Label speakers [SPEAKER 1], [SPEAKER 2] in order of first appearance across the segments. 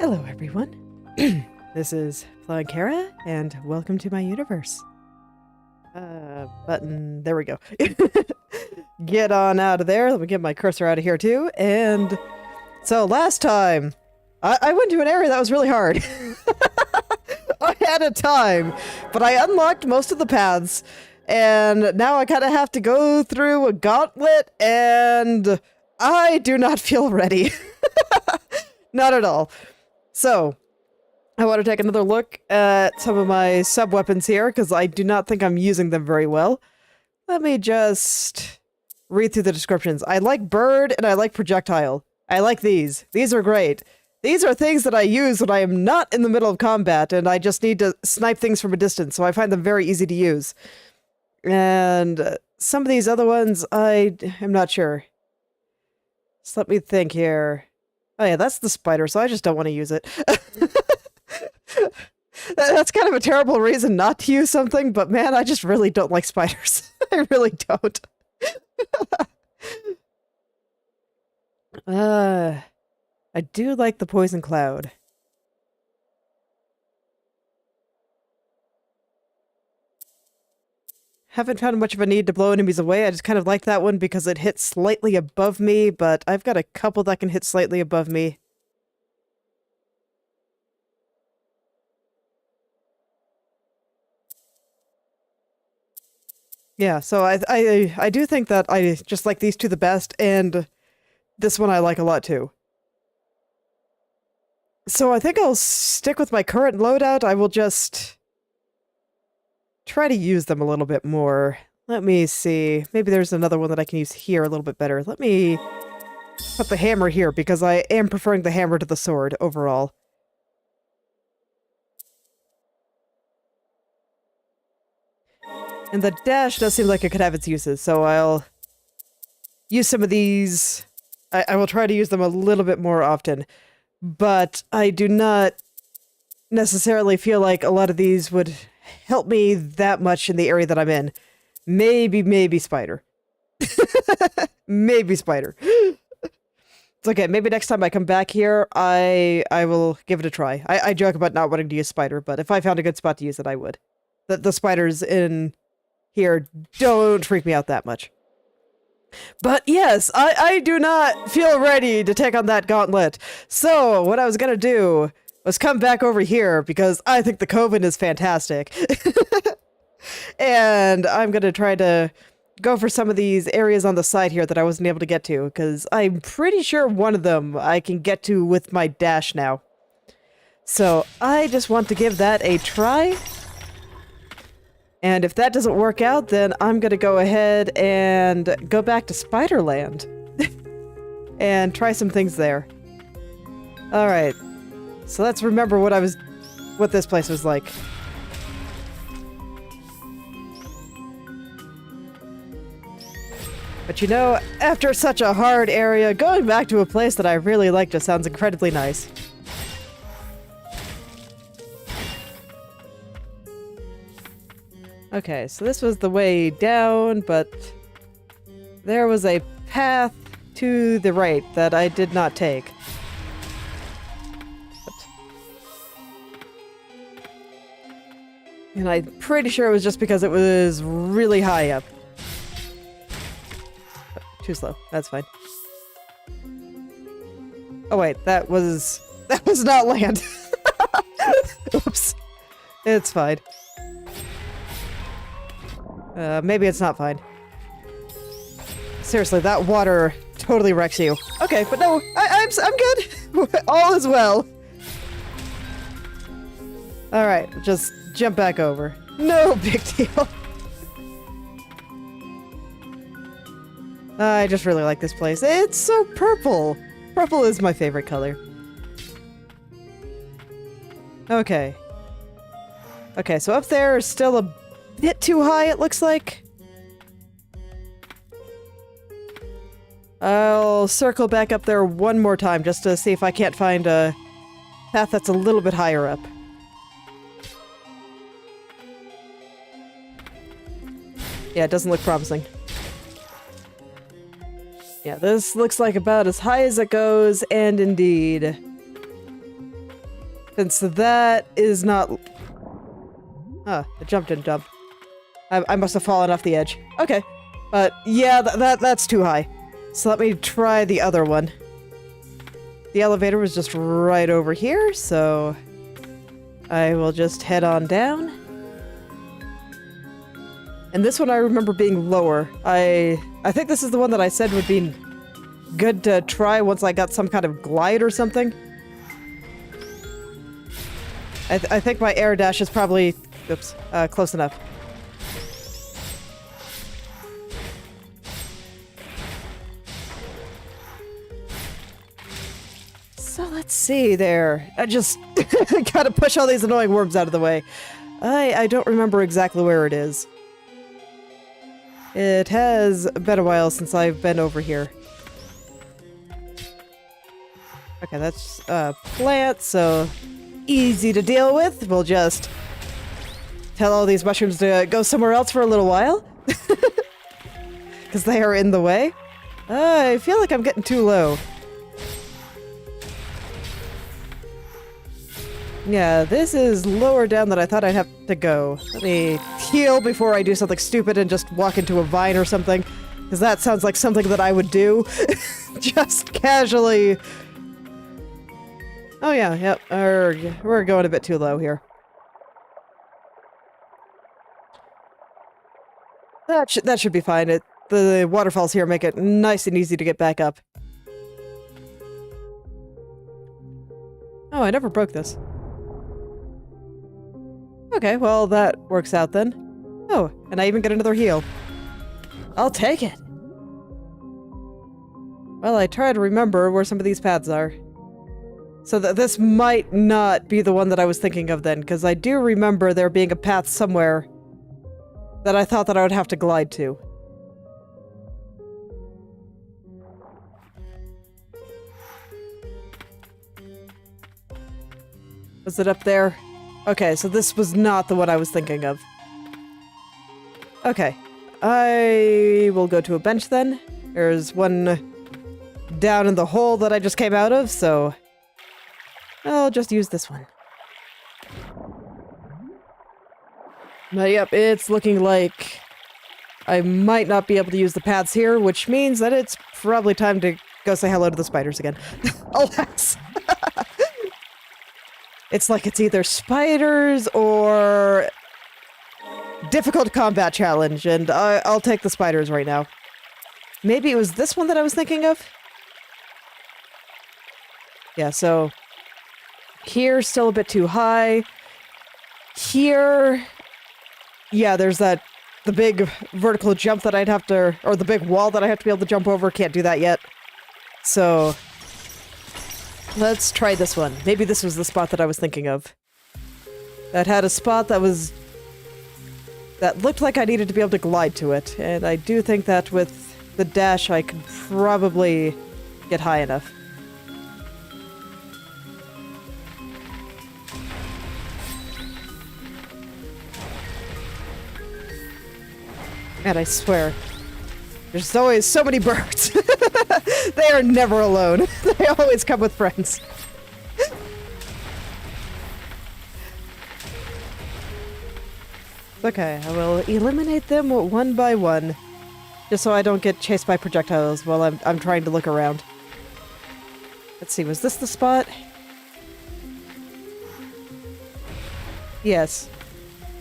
[SPEAKER 1] Hello, everyone. This is Flying Kara, and welcome to my universe. Button. There we go. Get on out of there. Let me get my cursor out of here, too. And so last time, I went to an area that was really hard. I had a time, but I unlocked most of the paths, and now I kind of have to go through a gauntlet, and I do not feel ready. Not at all. So, I want to take another look at some of my sub-weapons here, because I do not think I'm using them very well. Let me just read through the descriptions. I like bird, and I like projectile. I like these. These are great. These are things that I use when I am not in the middle of combat, and I just need to snipe things from a distance, so I find them very easy to use. And some of these other ones, I am not sure. So let me think here. Oh yeah, that's the spider, so I just don't want to use it. That's kind of a terrible reason not to use something, but man, I just really don't like spiders. I really don't. I do like the poison cloud. Haven't found much of a need to blow enemies away. I just kind of like that one because it hits slightly above me, but I've got a couple that can hit slightly above me. Yeah, so I do think that I just like these two the best, and this one I like a lot too. So I think I'll stick with my current loadout. I will just try to use them a little bit more. Let me see. Maybe there's another one that I can use here a little bit better. Let me put the hammer here, because I am preferring the hammer to the sword overall. And the dash does seem like it could have its uses, so I'll use some of these. I will try to use them a little bit more often, but I do not necessarily feel like a lot of these would help me that much in the area that I'm in. Maybe spider. Maybe spider. It's okay, maybe next time I come back here, I will give it a try. I joke about not wanting to use spider, but if I found a good spot to use it, I would. The spiders in here don't freak me out that much. But yes, I do not feel ready to take on that gauntlet. So what I was gonna do was come back over here because I think the Coven is fantastic. And I'm gonna try to go for some of these areas on the side here that I wasn't able to get to, because I'm pretty sure one of them I can get to with my dash now. So I just want to give that a try. And if that doesn't work out, then I'm gonna go ahead and go back to Spiderland and try some things there. Alright, so let's remember what this place was like. But you know, after such a hard area, going back to a place that I really like just sounds incredibly nice. Okay, so this was the way down, but there was a path to the right that I did not take. And I'm pretty sure it was just because it was really high up. Too slow. That's fine. Oh wait, that was not land. Oops. It's fine. Maybe it's not fine. Seriously, that water totally wrecks you. Okay, but no, I'm good. All is well. All right, just jump back over. No big deal. I just really like this place. It's so purple. Purple is my favorite color. Okay. Okay, so up there is still a bit too high, it looks like. I'll circle back up there one more time just to see if I can't find a path that's a little bit higher up. Yeah, it doesn't look promising. Yeah, this looks like about as high as it goes, and indeed, Since that is not... Huh, the jump didn't jump. I must have fallen off the edge. Okay. But yeah, that's too high. So let me try the other one. The elevator was just right over here, so I will just head on down. And this one I remember being lower. I think this is the one that I said would be good to try once I got some kind of glide or something. I think my air dash is probably... Oops, close enough. So let's see there. I just gotta push all these annoying worms out of the way. I don't remember exactly where it is. It has been a while since I've been over here. Okay, that's a plant, so easy to deal with. We'll just tell all these mushrooms to go somewhere else for a little while. Because they are in the way. I feel like I'm getting too low. Yeah, this is lower down than I thought I'd have to go. Let me heal before I do something stupid and just walk into a vine or something. Because that sounds like something that I would do. Just casually. Oh yeah, yep. We're going a bit too low here. That should be fine. The waterfalls here make it nice and easy to get back up. Oh, I never broke this. Okay, well, that works out then. Oh, and I even get another heal. I'll take it. Well, I try to remember where some of these paths are. So this might not be the one that I was thinking of then, because I do remember there being a path somewhere that I thought that I would have to glide to. Was it up there? Okay, so this was not the one I was thinking of. Okay. I will go to a bench then. There's one down in the hole that I just came out of, so I'll just use this one. But yep, it's looking like I might not be able to use the paths here, which means that it's probably time to go say hello to the spiders again. Alas! It's like it's either spiders or difficult combat challenge, and I'll take the spiders right now. Maybe it was this one that I was thinking of? Yeah, so here's still a bit too high. Here, yeah, there's the big vertical jump that I'd have to, or the big wall that I have to be able to jump over. Can't do that yet. So let's try this one. Maybe this was the spot that I was thinking of. That had a spot that looked like I needed to be able to glide to it. And I do think that with the dash I could probably get high enough. And I swear, there's always so many birds. They are never alone. They always come with friends. Okay, I will eliminate them one by one, just so I don't get chased by projectiles while I'm trying to look around. Let's see, was this the spot? Yes.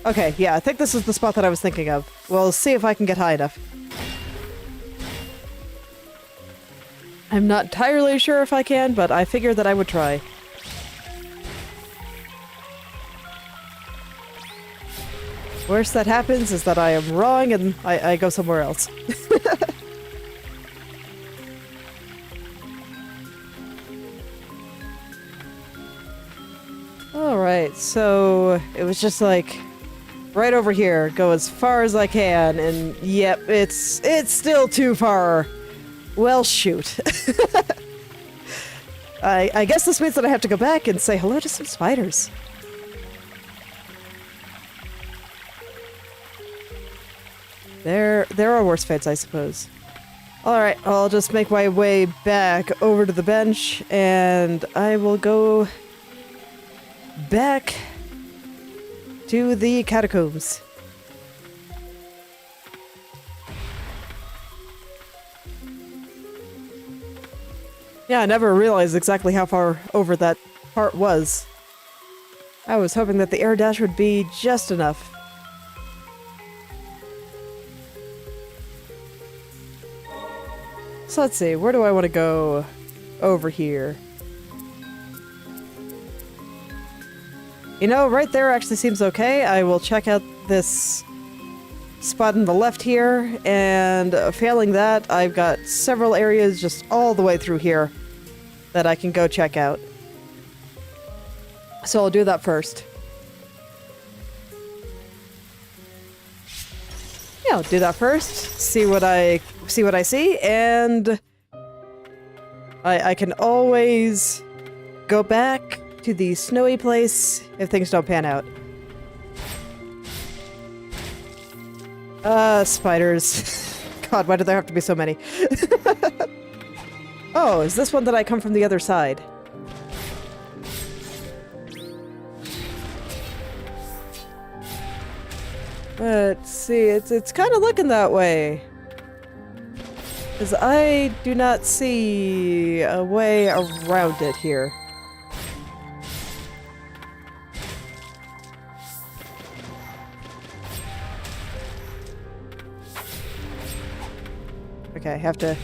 [SPEAKER 1] Okay, yeah, I think this is the spot that I was thinking of. We'll see if I can get high enough. I'm not entirely sure if I can, but I figured that I would try. Worst that happens is that I am wrong and I go somewhere else. Alright, so it was just like right over here, go as far as I can, and yep, it's still too far. Well, shoot. I guess this means that I have to go back and say hello to some spiders. There are worse fates, I suppose. Alright, I'll just make my way back over to the bench, and I will go back to the catacombs. Yeah, I never realized exactly how far over that part was. I was hoping that the air dash would be just enough. So let's see, where do I want to go over here? You know, right there actually seems okay. I will check out this spot on the left here, and failing that, I've got several areas just all the way through here that I can go check out. So I'll do that first. Yeah, I'll do that first. See what I see, and I can always go back to the snowy place if things don't pan out. Spiders. God, why do there have to be so many? Oh, is this one that I come from the other side? Let's see, it's kind of looking that way. Because I do not see a way around it here. Okay, I have to...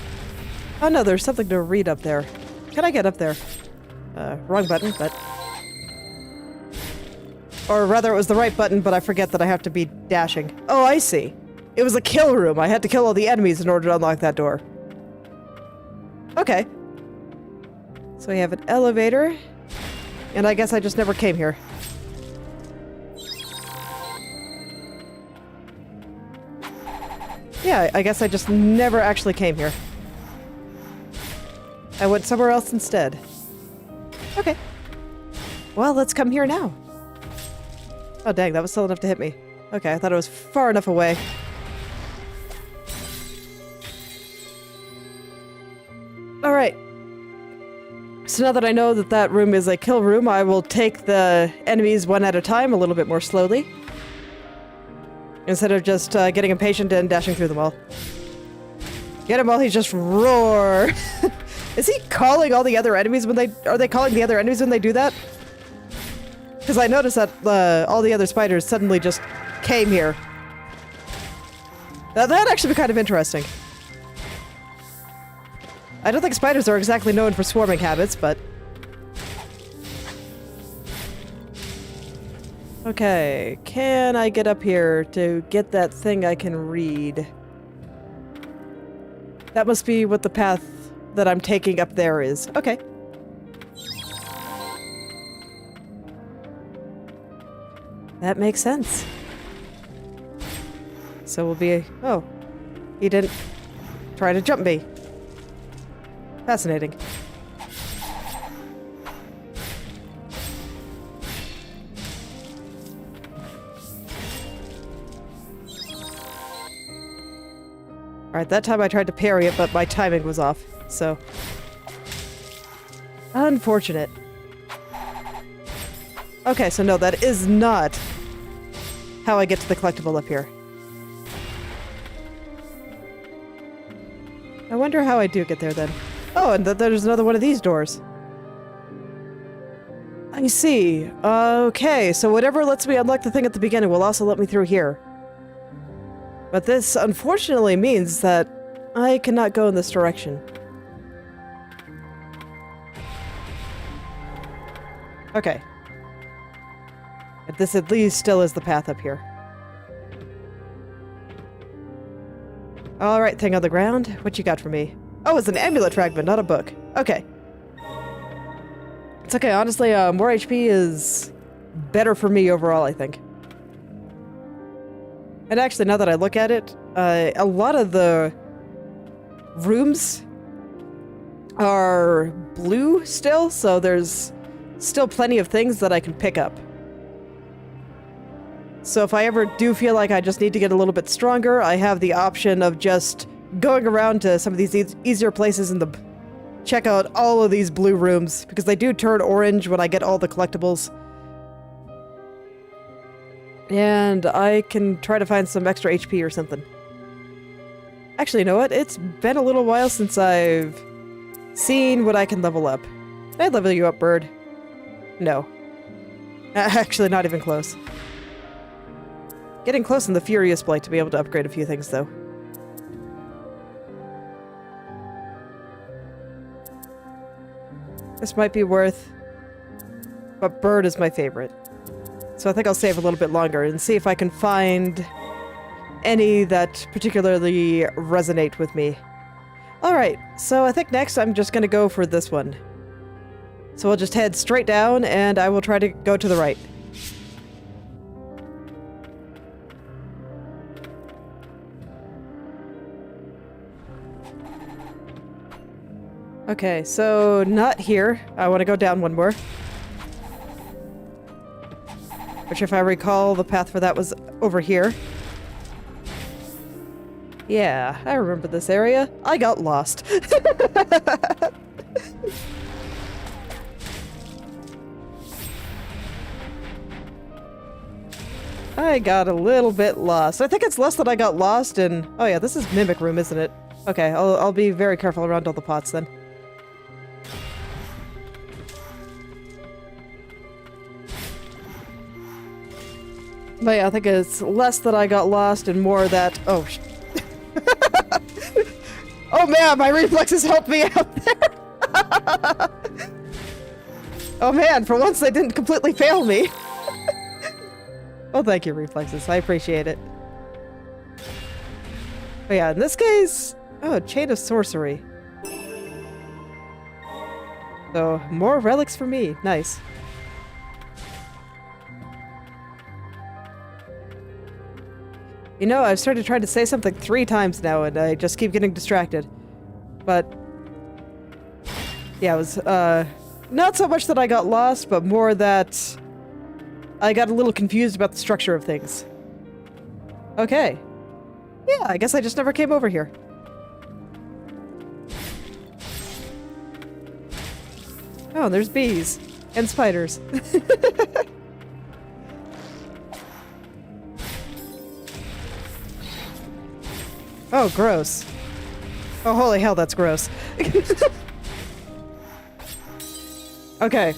[SPEAKER 1] Oh no, there's something to read up there. Can I get up there? Wrong button, but... Or rather, it was the right button, but I forget that I have to be dashing. Oh, I see. It was a kill room. I had to kill all the enemies in order to unlock that door. Okay. So we have an elevator. And I guess I just never came here. Yeah, I guess I just never actually came here. I went somewhere else instead. Okay. Well, let's come here now. Oh, dang, that was still enough to hit me. Okay, I thought it was far enough away. Alright. So now that I know that that room is a kill room, I will take the enemies one at a time, a little bit more slowly. Instead of just getting impatient and dashing through them all. Get him while he just roar! Is he calling all the other enemies when they... Are they calling the other enemies when they do that? Because I noticed that all the other spiders suddenly just came here. Now, that'd actually be kind of interesting. I don't think spiders are exactly known for swarming habits, but... Okay, can I get up here to get that thing I can read? That must be what the path that I'm taking up there is. Okay. That makes sense. So we'll be... Oh. He didn't try to jump me. Fascinating. Alright, that time I tried to parry it, but my timing was off, so... Unfortunate. Okay, so no, that is not how I get to the collectible up here. I wonder how I do get there then. Oh, and there's another one of these doors. I see. Okay, so whatever lets me unlock the thing at the beginning will also let me through here. But this unfortunately means that I cannot go in this direction. Okay. But this at least still is the path up here. Alright, thing on the ground. What you got for me? Oh, it's an amulet fragment, not a book. Okay. It's okay, honestly, more HP is better for me overall, I think. And actually, now that I look at it, a lot of the rooms are blue still, so there's still plenty of things that I can pick up. So if I ever do feel like I just need to get a little bit stronger, I have the option of just going around to some of these easier places and check out all of these blue rooms, because they do turn orange when I get all the collectibles. And I can try to find some extra HP or something. Actually, you know what? It's been a little while since I've seen what I can level up. Can I level you up, bird? No. Actually, not even close. Getting close in the Furious Blight to be able to upgrade a few things, though. This might be worth... But bird is my favorite. So I think I'll save a little bit longer and see if I can find any that particularly resonate with me. Alright, so I think next I'm just gonna go for this one. So we'll just head straight down and I will try to go to the right. Okay, so not here. I want to go down one more. Which, if I recall, the path for that was over here. Yeah, I remember this area. I got lost. I got a little bit lost. I think it's less that I got lost in... Oh yeah, this is Mimic Room, isn't it? Okay, I'll be very careful around all the pots then. But yeah, I think it's less that I got lost and more that... Oh, oh man, my reflexes helped me out there! Oh man, for once they didn't completely fail me. Oh, thank you, reflexes. I appreciate it. But yeah, in this case... Oh, Chain of Sorcery. So, more relics for me. Nice. You know, I've started trying to say something 3 times now, and I just keep getting distracted. But... yeah, it was, not so much that I got lost, but more that... I got a little confused about the structure of things. Okay. Yeah, I guess I just never came over here. Oh, there's bees. And spiders. Oh, gross. Oh, holy hell, that's gross. Okay.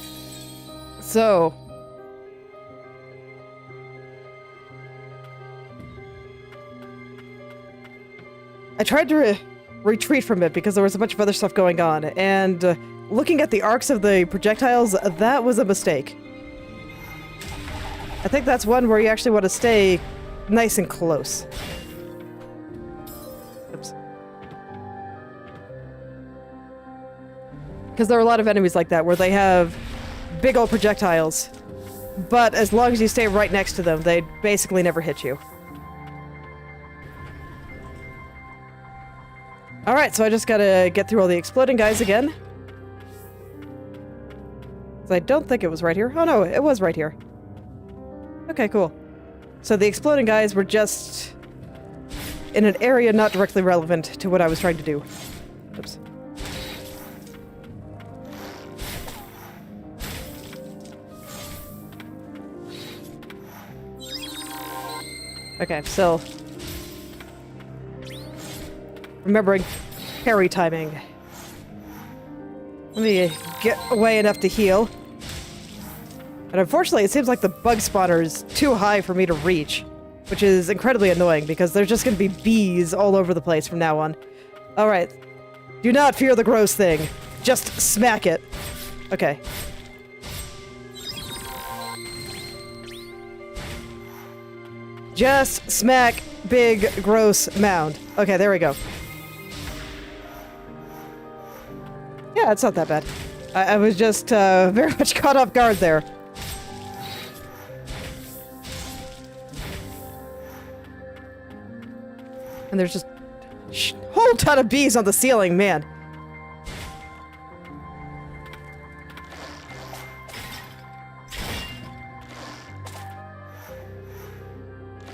[SPEAKER 1] So... I tried to retreat from it because there was a bunch of other stuff going on, and looking at the arcs of the projectiles, that was a mistake. I think that's one where you actually want to stay nice and close. Oops. Because there are a lot of enemies like that, where they have big old projectiles, but as long as you stay right next to them, they basically never hit you. Alright, so I just gotta get through all the exploding guys again. I don't think it was right here. Oh no, it was right here. Okay, cool. So the exploding guys were just in an area not directly relevant to what I was trying to do. Oops. Okay, so... remembering parry timing. Let me get away enough to heal. And unfortunately, it seems like the bug spawner is too high for me to reach, which is incredibly annoying because there's just going to be bees all over the place from now on. Alright. Do not fear the gross thing. Just smack it. Okay. Just smack big, gross mound. Okay, there we go. Yeah, it's not that bad. I was just very much caught off guard there. And there's just a whole ton of bees on the ceiling, man.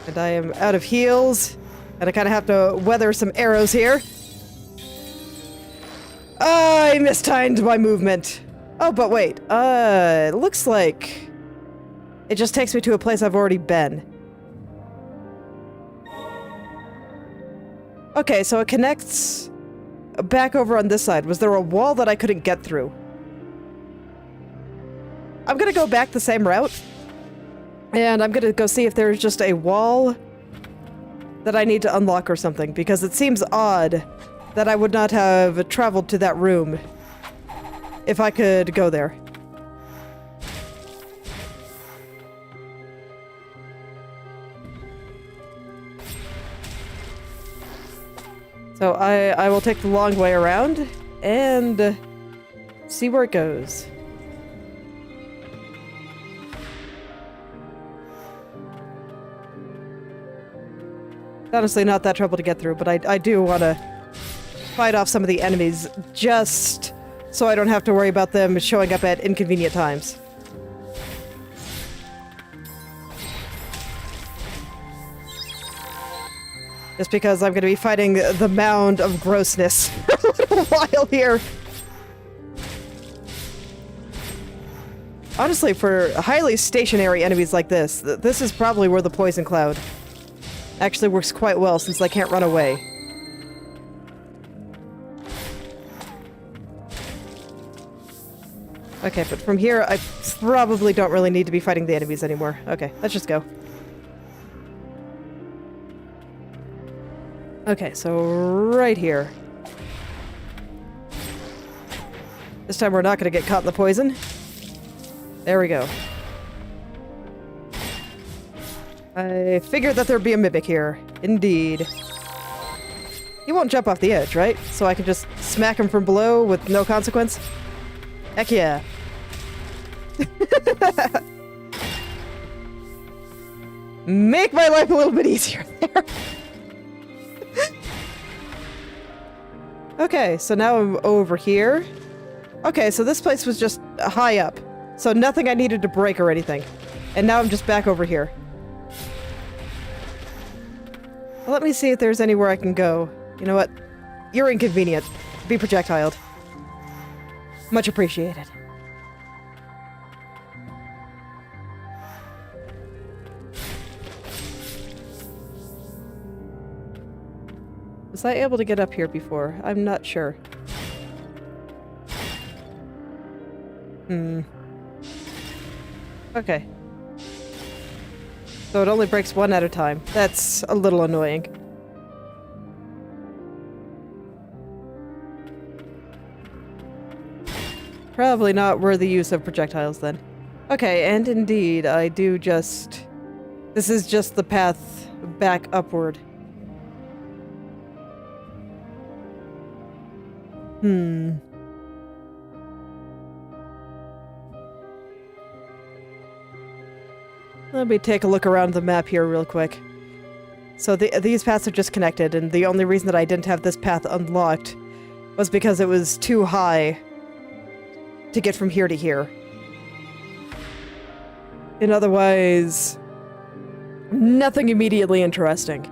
[SPEAKER 1] And I am out of heals, and I kind of have to weather some arrows here. I mistimed my movement. Oh, but wait. It looks like it just takes me to a place I've already been. Okay, so it connects back over on this side. Was there a wall that I couldn't get through? I'm gonna go back the same route. And I'm gonna go see if there's just a wall that I need to unlock or something, because it seems odd that I would not have traveled to that room if I could go there. So I will take the long way around and see where it goes. Honestly, not that trouble to get through, but I do want to fight off some of the enemies just so I don't have to worry about them showing up at inconvenient times. Just because I'm going to be fighting the mound of grossness for a little while here. Honestly, for highly stationary enemies like this, this is probably where the poison cloud actually works quite well, since I can't run away. Okay, but from here, I probably don't really need to be fighting the enemies anymore. Okay, let's just go. Okay, so right here. This time we're not going to get caught in the poison. There we go. I figured that there'd be a mimic here. Indeed. He won't jump off the edge, right? So I can just smack him from below with no consequence? Heck yeah. Make my life a little bit easier there. Okay, so now I'm over here. Okay, so this place was just high up. So nothing I needed to break or anything. And now I'm just back over here. Well, let me see if there's anywhere I can go. You know what? You're inconvenient. Be projectiled. Much appreciated. Was I able to get up here before? I'm not sure. Okay. So it only breaks one at a time. That's a little annoying. Probably not worthy use of projectiles then. Okay, and indeed, I do just... This is just the path back upward. Let me take a look around the map here real quick. So these paths are just connected, and the only reason that I didn't have this path unlocked was because it was too high to get from here to here. And otherwise, nothing immediately interesting.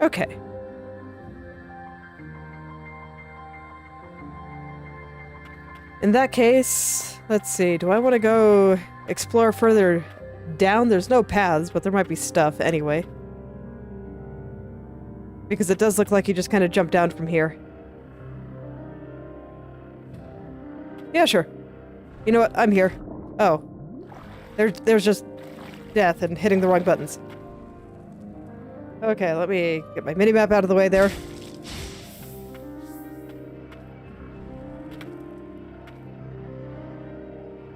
[SPEAKER 1] Okay. In that case, let's see, do I want to go explore further down? There's no paths, but there might be stuff anyway. Because it does look like you just kind of jump down from here. Yeah, sure. You know what? I'm here. Oh. There's just death and hitting the wrong buttons. Okay, let me get my minimap out of the way there.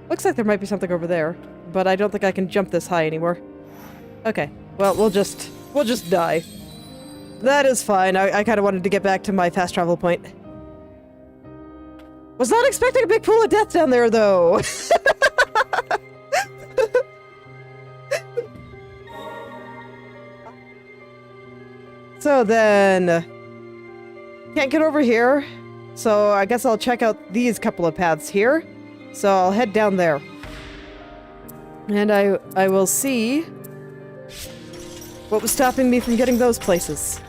[SPEAKER 1] Looks like there might be something over there, but I don't think I can jump this high anymore. Okay, well, we'll just die. That is fine. I kind of wanted to get back to my fast travel point. Was not expecting a big pool of death down there, though. So then... Can't get over here, so I guess I'll check out these couple of paths here. So I'll head down there. And I will see what was stopping me from getting those places.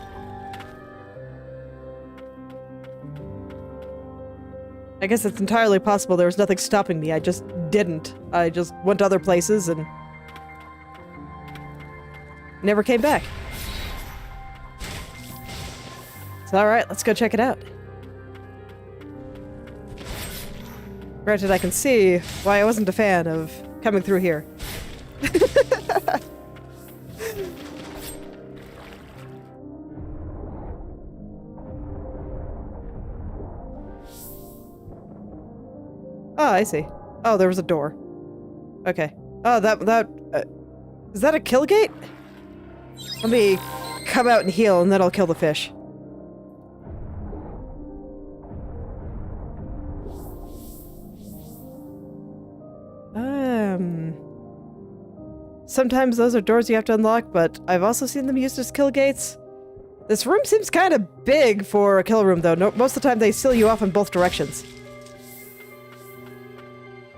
[SPEAKER 1] I guess it's entirely possible there was nothing stopping me. I just didn't. I just went to other places and never came back. So, alright, let's go check it out. Granted, I can see why I wasn't a fan of coming through here. Oh, I see. Oh, there was a door. Okay. Oh, is that a kill gate? Let me come out and heal, and then I'll kill the fish. Sometimes those are doors you have to unlock, but I've also seen them used as kill gates. This room seems kind of big for a kill room, though. No, most of the time they seal you off in both directions.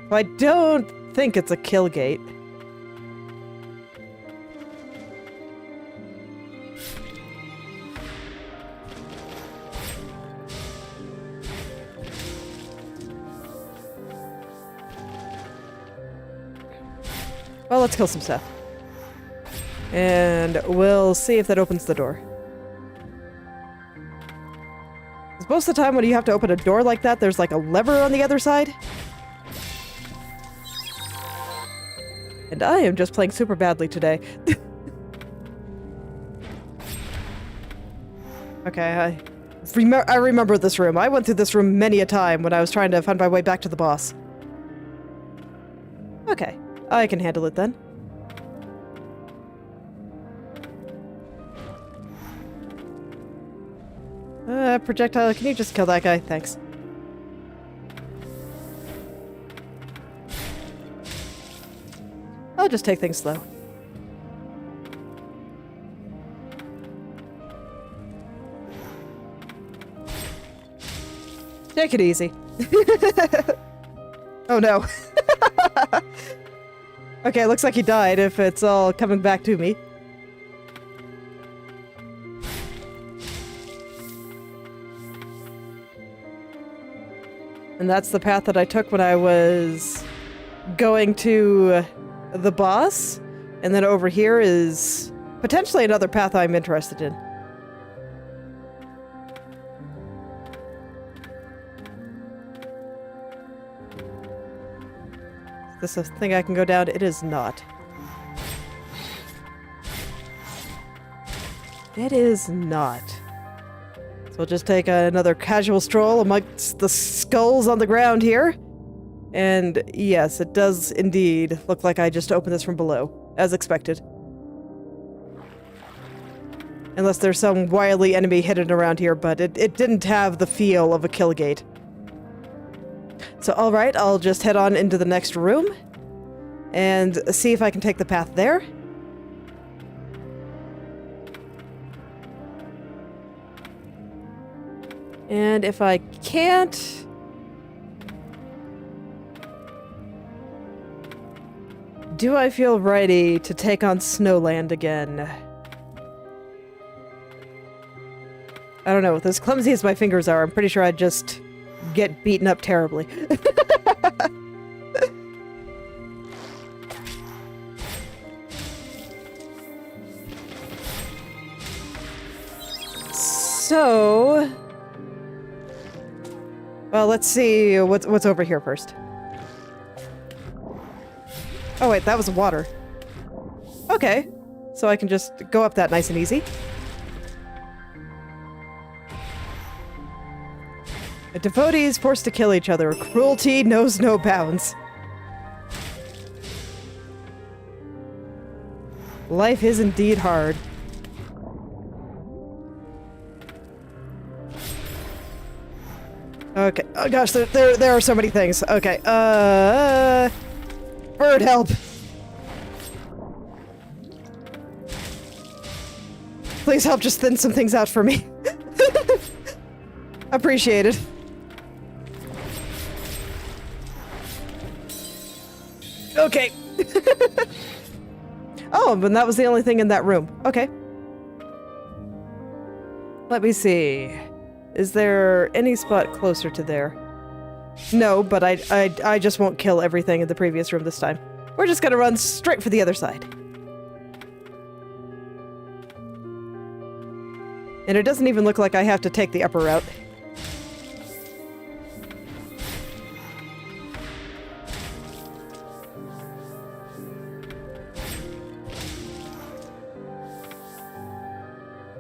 [SPEAKER 1] I don't think it's a kill gate. Well, let's kill some stuff. And we'll see if that opens the door. 'Cause most of the time when you have to open a door like that, there's like a lever on the other side. And I am just playing super badly today. Okay, I remember this room. I went through this room many a time when I was trying to find my way back to the boss. Okay, I can handle it then. Projectile, can you just kill that guy? Thanks. I'll just take things slow. Take it easy. Oh no. Okay, looks like he died if it's all coming back to me. And that's the path that I took when I was going to the boss. And then over here is potentially another path I'm interested in. Is this a thing I can go down? It is not. It is not. So we'll just take another casual stroll amongst the skulls on the ground here. And yes, it does indeed look like I just opened this from below, as expected. Unless there's some wily enemy hidden around here, but it didn't have the feel of a kill gate. So alright, I'll just head on into the next room and see if I can take the path there. And if I can't... do I feel ready to take on Snowland again? I don't know, with as clumsy as my fingers are, I'm pretty sure I'd just get beaten up terribly. So... well, let's see what's over here first. Oh wait, that was water. Okay, so I can just go up that nice and easy. Devotees forced to kill each other. Cruelty knows no bounds. Life is indeed hard. Okay. Oh gosh, there are so many things. Okay. Bird, help! Please help just thin some things out for me. Appreciate it. Okay. Oh, but that was the only thing in that room. Okay. Let me see. Is there any spot closer to there? No, but I just won't kill everything in the previous room this time. We're just gonna run straight for the other side. And it doesn't even look like I have to take the upper route.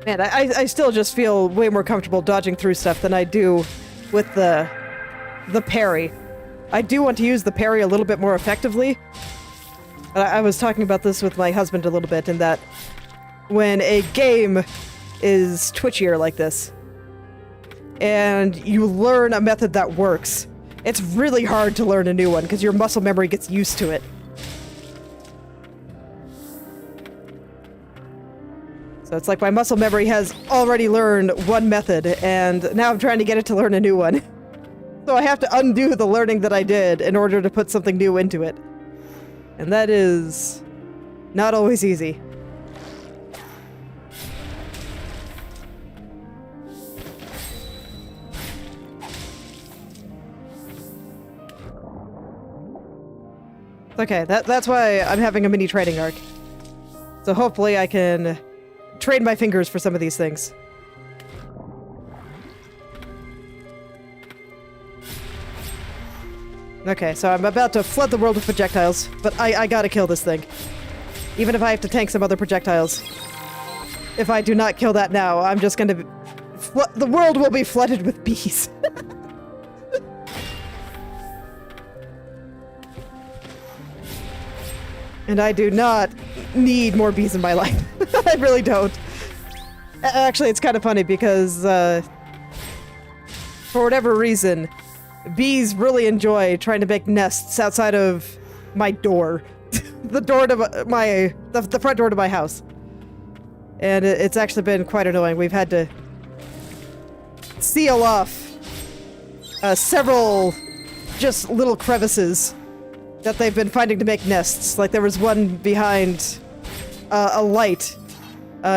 [SPEAKER 1] Man, I still just feel way more comfortable dodging through stuff than I do with the parry. I do want to use the parry a little bit more effectively. I was talking about this with my husband a little bit, in that when a game is twitchier like this, and you learn a method that works, it's really hard to learn a new one because your muscle memory gets used to it. So it's like my muscle memory has already learned one method, and now I'm trying to get it to learn a new one. So I have to undo the learning that I did in order to put something new into it. And that is not always easy. Okay, that's why I'm having a mini training arc. So hopefully I can train my fingers for some of these things. Okay, so I'm about to flood the world with projectiles, but I gotta kill this thing. Even if I have to tank some other projectiles. If I do not kill that now, I'm just gonna the world will be flooded with bees. And I do not need more bees in my life. I really don't. Actually, it's kind of funny because, for whatever reason, bees really enjoy trying to make nests outside of my door. The door to the front door to my house. And it's actually been quite annoying. We've had to seal off several just little crevices that they've been finding to make nests. Like there was one behind a light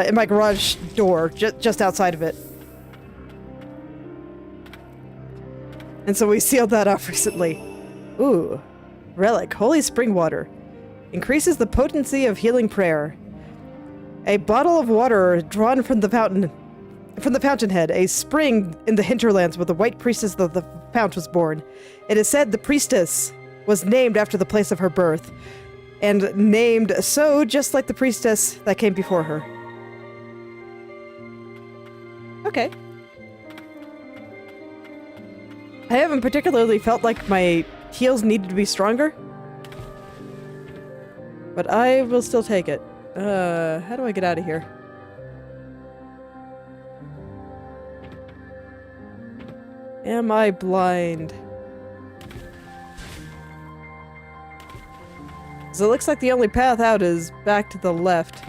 [SPEAKER 1] in my garage door, just outside of it. And so we sealed that off recently. Ooh. Relic. Holy spring water. Increases the potency of healing prayer. A bottle of water drawn from the fountainhead, a spring in the hinterlands where the white priestess of the fount was born. It is said the priestess was named after the place of her birth, and named so just like the priestess that came before her. Okay. I haven't particularly felt like my heals needed to be stronger, but I will still take it. How do I get out of here? Am I blind? So it looks like the only path out is back to the left.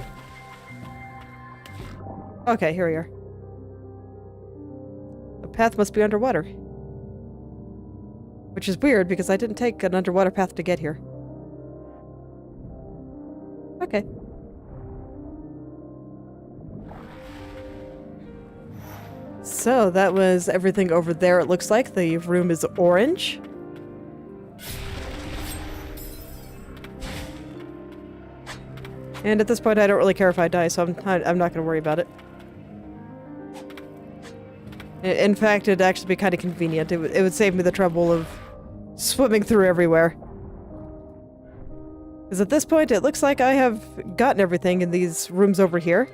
[SPEAKER 1] Okay, here we are. The path must be underwater. Which is weird because I didn't take an underwater path to get here. Okay. So that was everything over there, it looks like. The room is orange. And at this point, I don't really care if I die, so I'm not going to worry about it. In fact, it'd actually be kind of convenient. It would save me the trouble of swimming through everywhere. Because at this point, it looks like I have gotten everything in these rooms over here.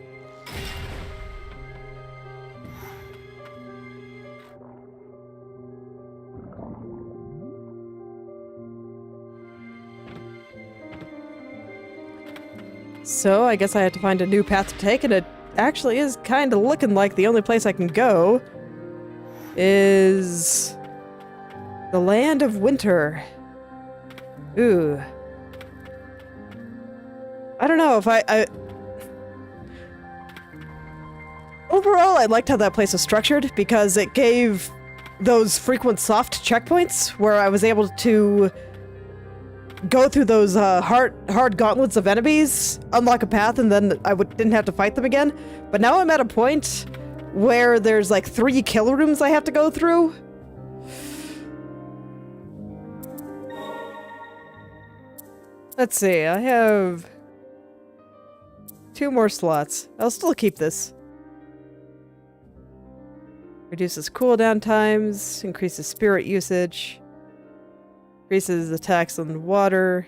[SPEAKER 1] So I guess I have to find a new path to take, and it actually is kind of looking like the only place I can go is the Land of Winter. Ooh. I don't know if I... Overall, I liked how that place was structured because it gave those frequent soft checkpoints where I was able to go through those hard gauntlets of enemies, unlock a path, and then I didn't have to fight them again. But now I'm at a point where there's like 3 kill rooms I have to go through. Let's see, I have 2 more slots. I'll still keep this. Reduces cooldown times, increases spirit usage, increases attacks on water.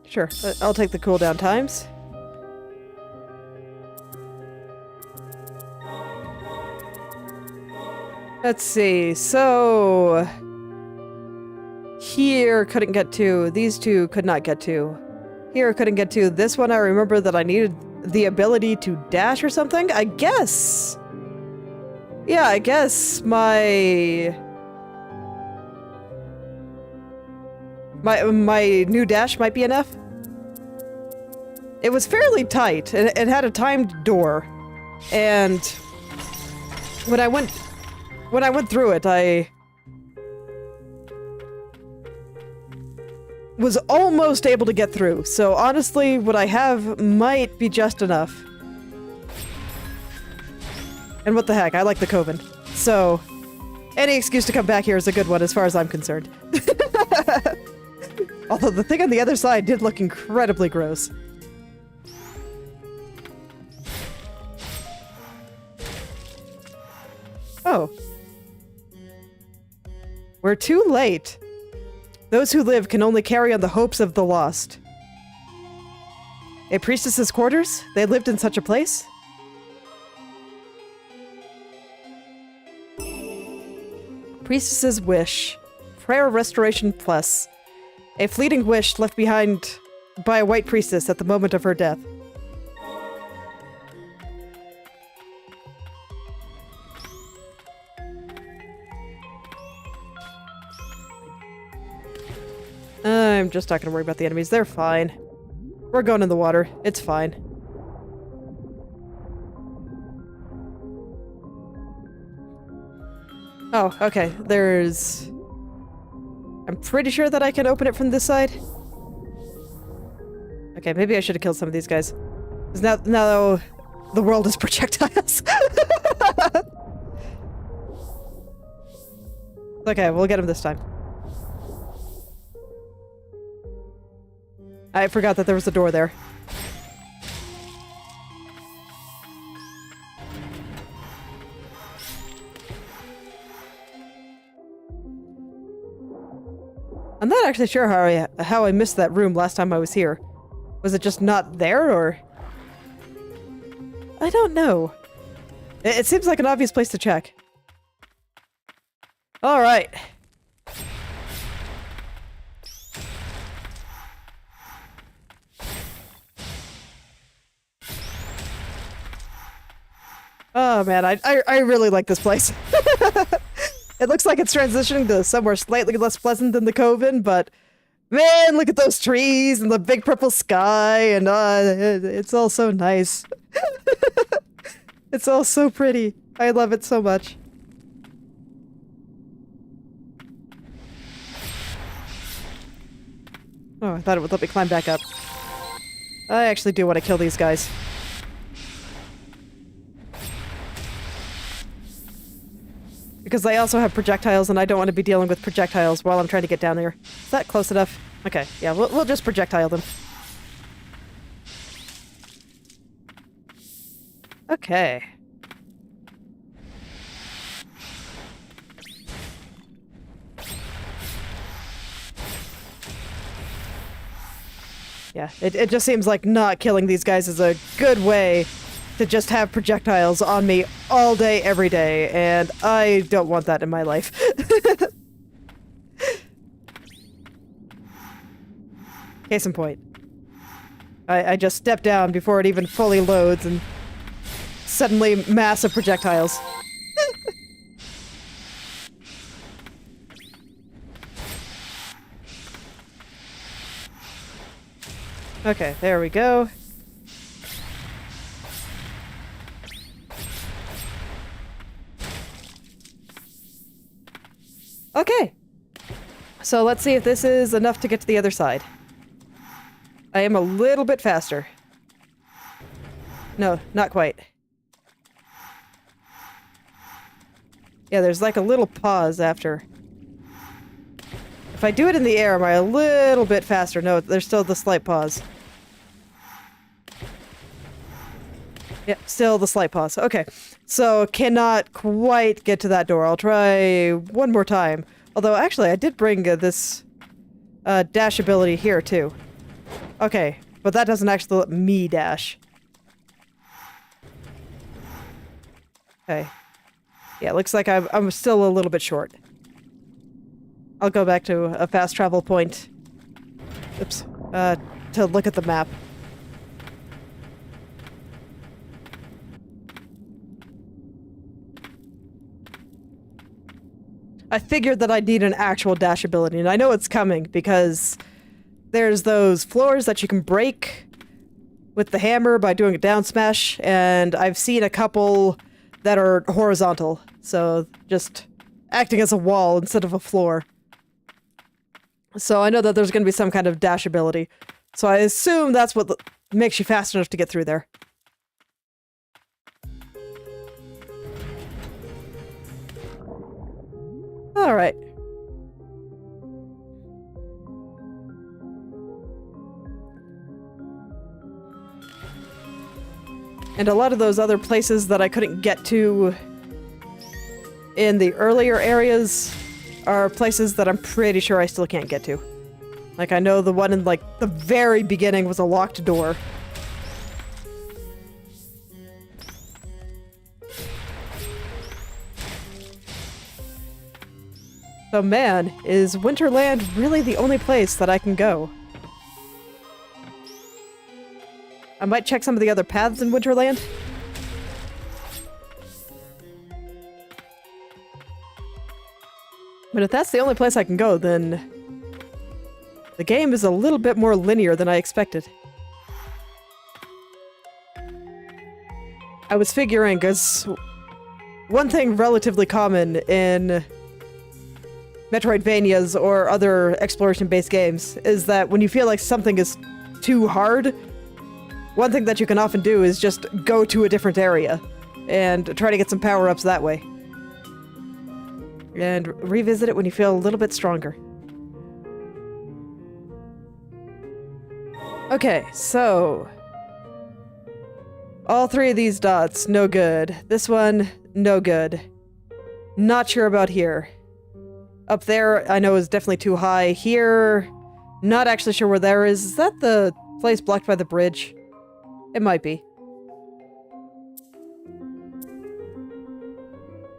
[SPEAKER 1] Sure, I'll take the cooldown times. Let's see, so... Here couldn't get to, these 2 could not get to. Here couldn't get to, this one I remember that I needed the ability to dash or something? I guess... Yeah, I guess my new dash might be enough. It was fairly tight. It had a timed door. And when I went through it, I was almost able to get through. So honestly, what I have might be just enough. And what the heck, I like the Coven. So any excuse to come back here is a good one as far as I'm concerned. Although the thing on the other side did look incredibly gross. Oh. We're too late. Those who live can only carry on the hopes of the lost. A priestess's quarters? They lived in such a place? Priestess's wish. Prayer restoration plus. A fleeting wish left behind by a white priestess at the moment of her death. I'm just not gonna worry about the enemies. They're fine. We're going in the water. It's fine. Oh, okay. There's... I'm pretty sure that I can open it from this side. Okay, maybe I should have killed some of these guys. Because now the world is projectiles. Okay, we'll get him this time. I forgot that there was a door there. I'm not actually sure how I missed that room last time I was here. Was it just not there, or...? I don't know. It seems like an obvious place to check. Alright. Oh man, I really like this place. It looks like it's transitioning to somewhere slightly less pleasant than the Coven, but man, look at those trees and the big purple sky, and it's all so nice. It's all so pretty. I love it so much. Oh, I thought it would let me climb back up. I actually do want to kill these guys. Because they also have projectiles, and I don't want to be dealing with projectiles while I'm trying to get down there. Is that close enough? Okay, yeah, we'll just projectile them. Okay. Yeah, it just seems like not killing these guys is a good way to just have projectiles on me all day, every day, and I don't want that in my life. Case in point. I just step down before it even fully loads, and suddenly massive projectiles. Okay, there we go. Okay. So let's see if this is enough to get to the other side. I am a little bit faster. No, not quite. Yeah, there's like a little pause after. If I do it in the air, am I a little bit faster? No, there's still the slight pause. Yep, still the slight pause. Okay, so cannot quite get to that door. I'll try one more time. Although, actually, I did bring this dash ability here, too. Okay, but that doesn't actually let me dash. Okay. Yeah, looks like I'm still a little bit short. I'll go back to a fast travel point. Oops. To look at the map. I figured that I'd need an actual dash ability, and I know it's coming because there's those floors that you can break with the hammer by doing a down smash, and I've seen a couple that are horizontal, so just acting as a wall instead of a floor. So I know that there's going to be some kind of dash ability. So I assume that's what makes you fast enough to get through there. Alright. And a lot of those other places that I couldn't get to in the earlier areas are places that I'm pretty sure I still can't get to. Like, I know the one in, like, the very beginning was a locked door. So man, is Winterland really the only place that I can go? I might check some of the other paths in Winterland. But if that's the only place I can go, then the game is a little bit more linear than I expected. I was figuring, because one thing relatively common in Metroidvanias or other exploration-based games is that when you feel like something is too hard, one thing that you can often do is just go to a different area and try to get some power-ups that way. And revisit it when you feel a little bit stronger. Okay, so all three of these dots, no good. This one, no good. Not sure about here. Up there, I know is definitely too high. Here, not actually sure where there is. Is that the place blocked by the bridge? It might be.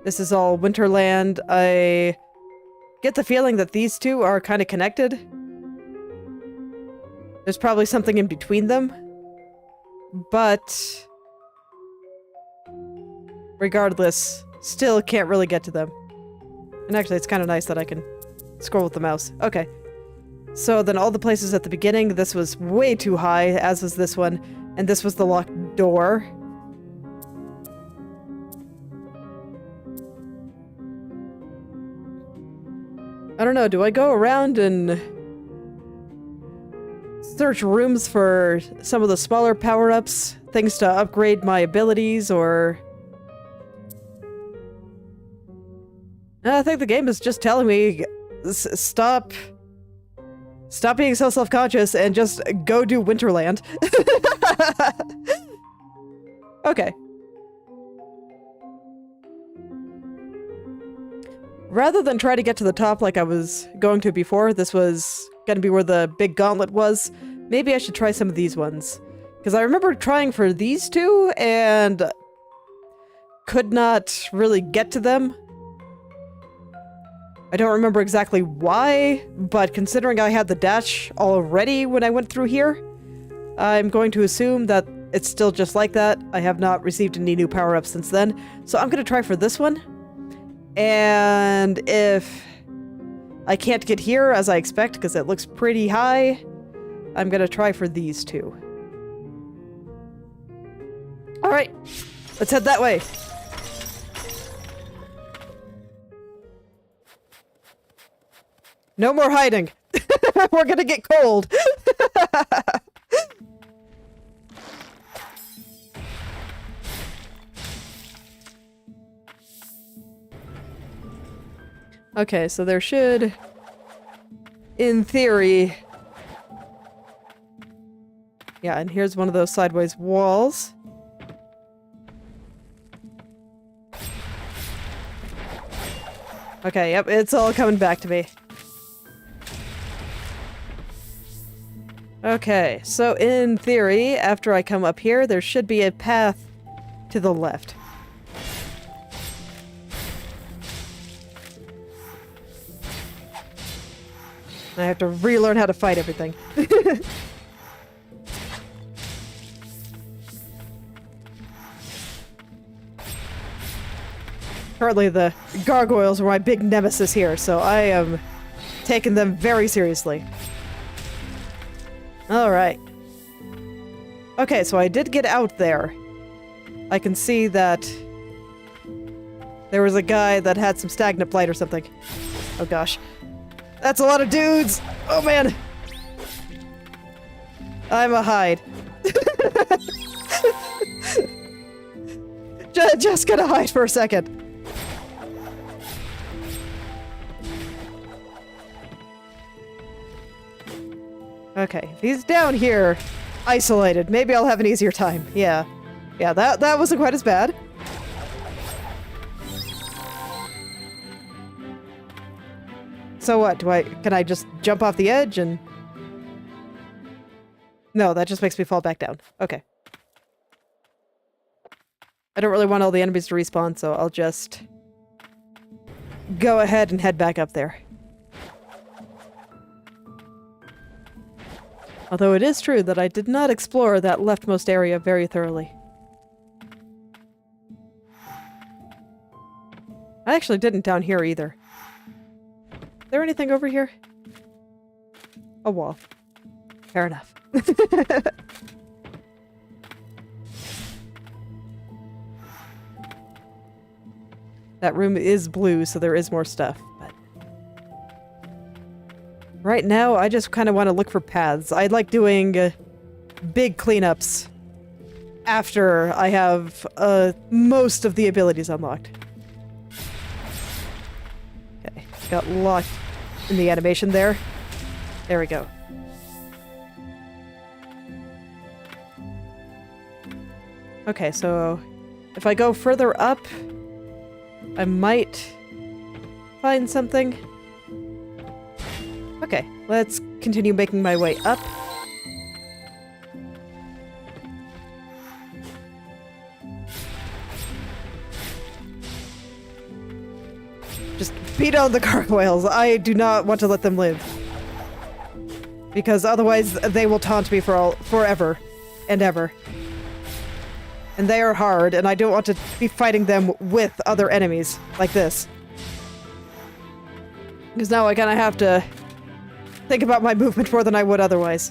[SPEAKER 1] This is all Winterland. I get the feeling that these two are kind of connected. There's probably something in between them. But regardless, still can't really get to them. And actually, it's kind of nice that I can scroll with the mouse. Okay. So then all the places at the beginning, this was way too high, as was this one. And this was the locked door. I don't know, do I go around and search rooms for some of the smaller power-ups? Things to upgrade my abilities, or... I think the game is just telling me, stop being so self-conscious and just go do Winterland. Okay. Rather than try to get to the top like I was going to before, this was going to be where the big gauntlet was, maybe I should try some of these ones. Because I remember trying for these two and could not really get to them. I don't remember exactly why, but considering I had the dash already when I went through here, I'm going to assume that it's still just like that. I have not received any new power-ups since then, so I'm going to try for this one. And if I can't get here as I expect, because it looks pretty high, I'm going to try for these two. Alright, let's head that way. No more hiding. We're gonna get cold. Okay, so there should, in theory... Yeah, and here's one of those sideways walls. Okay, yep, it's all coming back to me. Okay, so in theory, after I come up here, there should be a path to the left. I have to relearn how to fight everything. Currently, the gargoyles are my big nemesis here, so I am taking them very seriously. Alright. Okay, so I did get out there. I can see that there was a guy that had some stagnant blight or something. Oh gosh. That's a lot of dudes! Oh man! I'm a hide. Just gonna hide for a second. Okay, if he's down here, isolated, maybe I'll have an easier time. Yeah. Yeah, that wasn't quite as bad. So what, can I just jump off the edge and... No, that just makes me fall back down. Okay. I don't really want all the enemies to respawn, so I'll just go ahead and head back up there. Although it is true that I did not explore that leftmost area very thoroughly. I actually didn't down here either. Is there anything over here? A wall. Fair enough. That room is blue, so there is more stuff. But right now, I just kind of want to look for paths. I like doing big cleanups after I have most of the abilities unlocked. Okay, got locked in the animation there. There we go. Okay, so if I go further up, I might find something. Okay, let's continue making my way up. Just beat on the gargoyles. I do not want to let them live. Because otherwise they will taunt me forever and ever. And they are hard, and I don't want to be fighting them with other enemies like this. Because now I kind of have to think about my movement more than I would otherwise.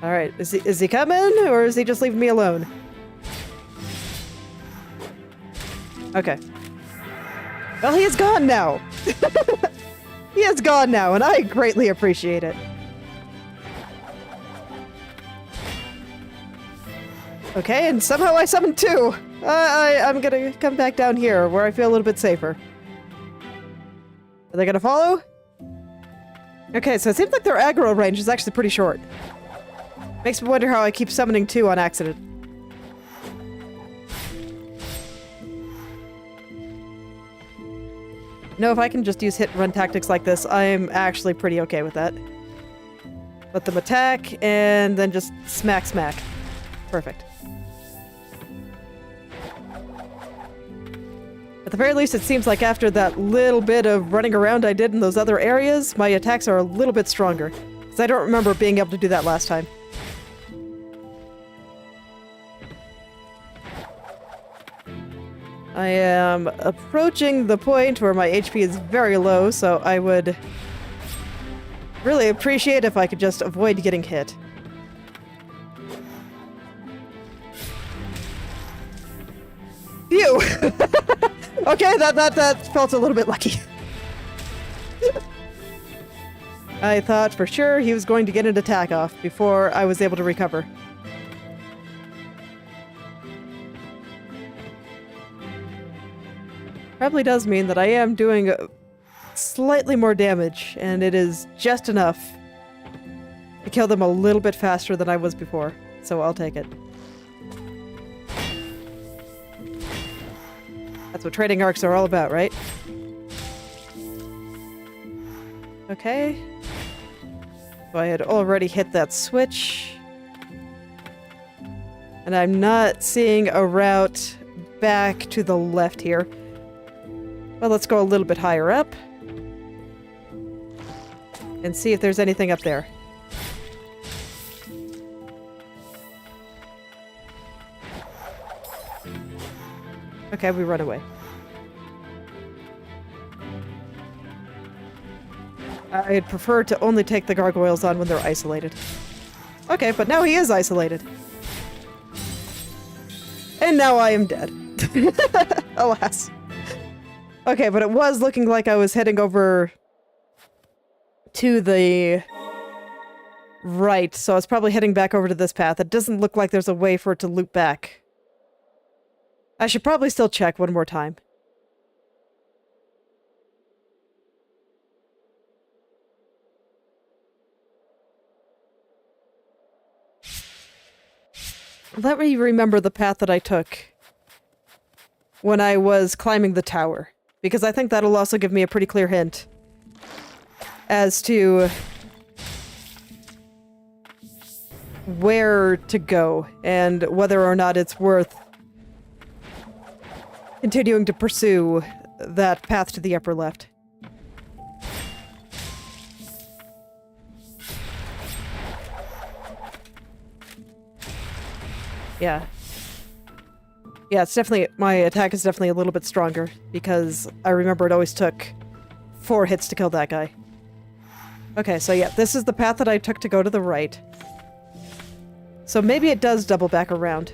[SPEAKER 1] Alright, is he coming, or is he just leaving me alone? Okay. Well, he is gone now! He is gone now, and I greatly appreciate it. Okay, and somehow I summoned two! I'm gonna come back down here, where I feel a little bit safer. Are they gonna follow? Okay, so it seems like their aggro range is actually pretty short. Makes me wonder how I keep summoning two on accident. No, if I can just use hit-and-run tactics like this, I'm actually pretty okay with that. Let them attack, and then just smack, smack. Perfect. At the very least, it seems like after that little bit of running around I did in those other areas, my attacks are a little bit stronger. Because I don't remember being able to do that last time. I am approaching the point where my HP is very low, so I would really appreciate if I could just avoid getting hit. Phew! Okay, that felt a little bit lucky. I thought for sure he was going to get an attack off before I was able to recover. Probably does mean that I am doing slightly more damage, and it is just enough to kill them a little bit faster than I was before, so I'll take it. That's what trading arcs are all about, right? Okay. So I had already hit that switch. And I'm not seeing a route back to the left here. Well, let's go a little bit higher up. And see if there's anything up there. Okay, we run away. I'd prefer to only take the gargoyles on when they're isolated. Okay, but now he is isolated. And now I am dead. Alas. Okay, but it was looking like I was heading over to the right, so I was probably heading back over to this path. It doesn't look like there's a way for it to loop back. I should probably still check one more time. Let me remember the path that I took when I was climbing the tower, because I think that'll also give me a pretty clear hint as to where to go and whether or not it's worth continuing to pursue that path to the upper left. Yeah. Yeah, it's definitely, my attack is definitely a little bit stronger, because I remember it always took 4 hits to kill that guy. Okay, so yeah, this is the path that I took to go to the right. So maybe it does double back around.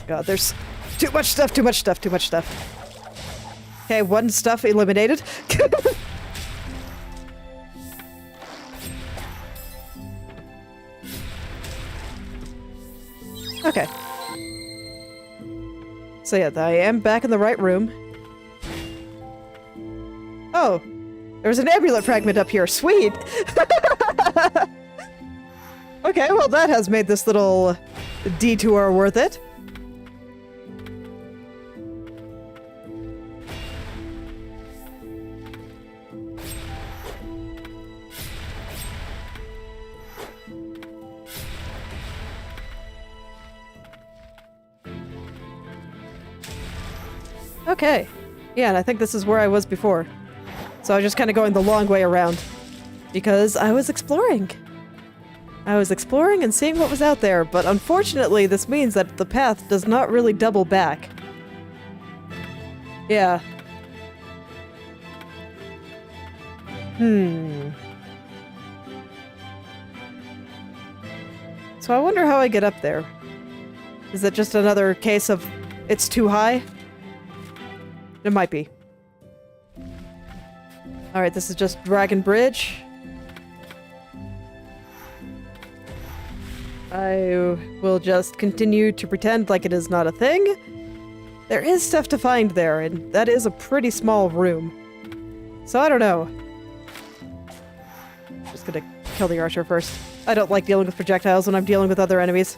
[SPEAKER 1] God, there's too much stuff, too much stuff, too much stuff. Okay, one stuff eliminated. Okay. So yeah, I am back in the right room. Oh, there's an amulet fragment up here. Sweet! Okay, well that has made this little detour worth it. Okay. Yeah, and I think this is where I was before. So I was just kind of going the long way around. Because I was exploring. I was exploring and seeing what was out there, but unfortunately this means that the path does not really double back. Yeah. So I wonder how I get up there. Is it just another case of it's too high? It might be. Alright, this is just Dragon Bridge. I will just continue to pretend like it is not a thing. There is stuff to find there, and that is a pretty small room. So I don't know. Just gonna kill the archer first. I don't like dealing with projectiles when I'm dealing with other enemies.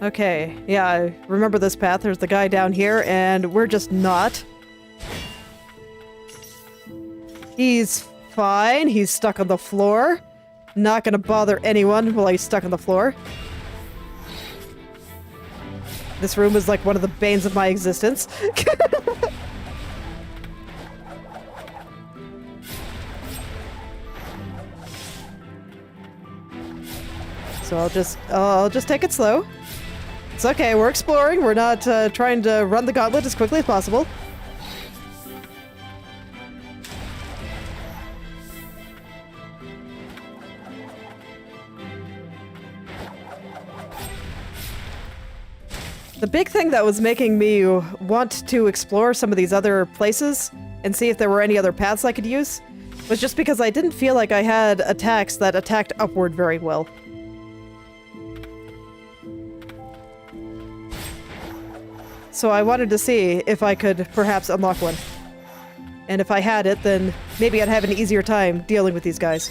[SPEAKER 1] Okay, yeah, I remember this path. There's the guy down here, and we're just not. He's fine. He's stuck on the floor. Not gonna bother anyone while he's stuck on the floor. This room is like one of the banes of my existence. So I'll just take it slow. It's okay, we're exploring. We're not trying to run the gauntlet as quickly as possible. The big thing that was making me want to explore some of these other places and see if there were any other paths I could use was just because I didn't feel like I had attacks that attacked upward very well. So I wanted to see if I could perhaps unlock one. And if I had it, then maybe I'd have an easier time dealing with these guys.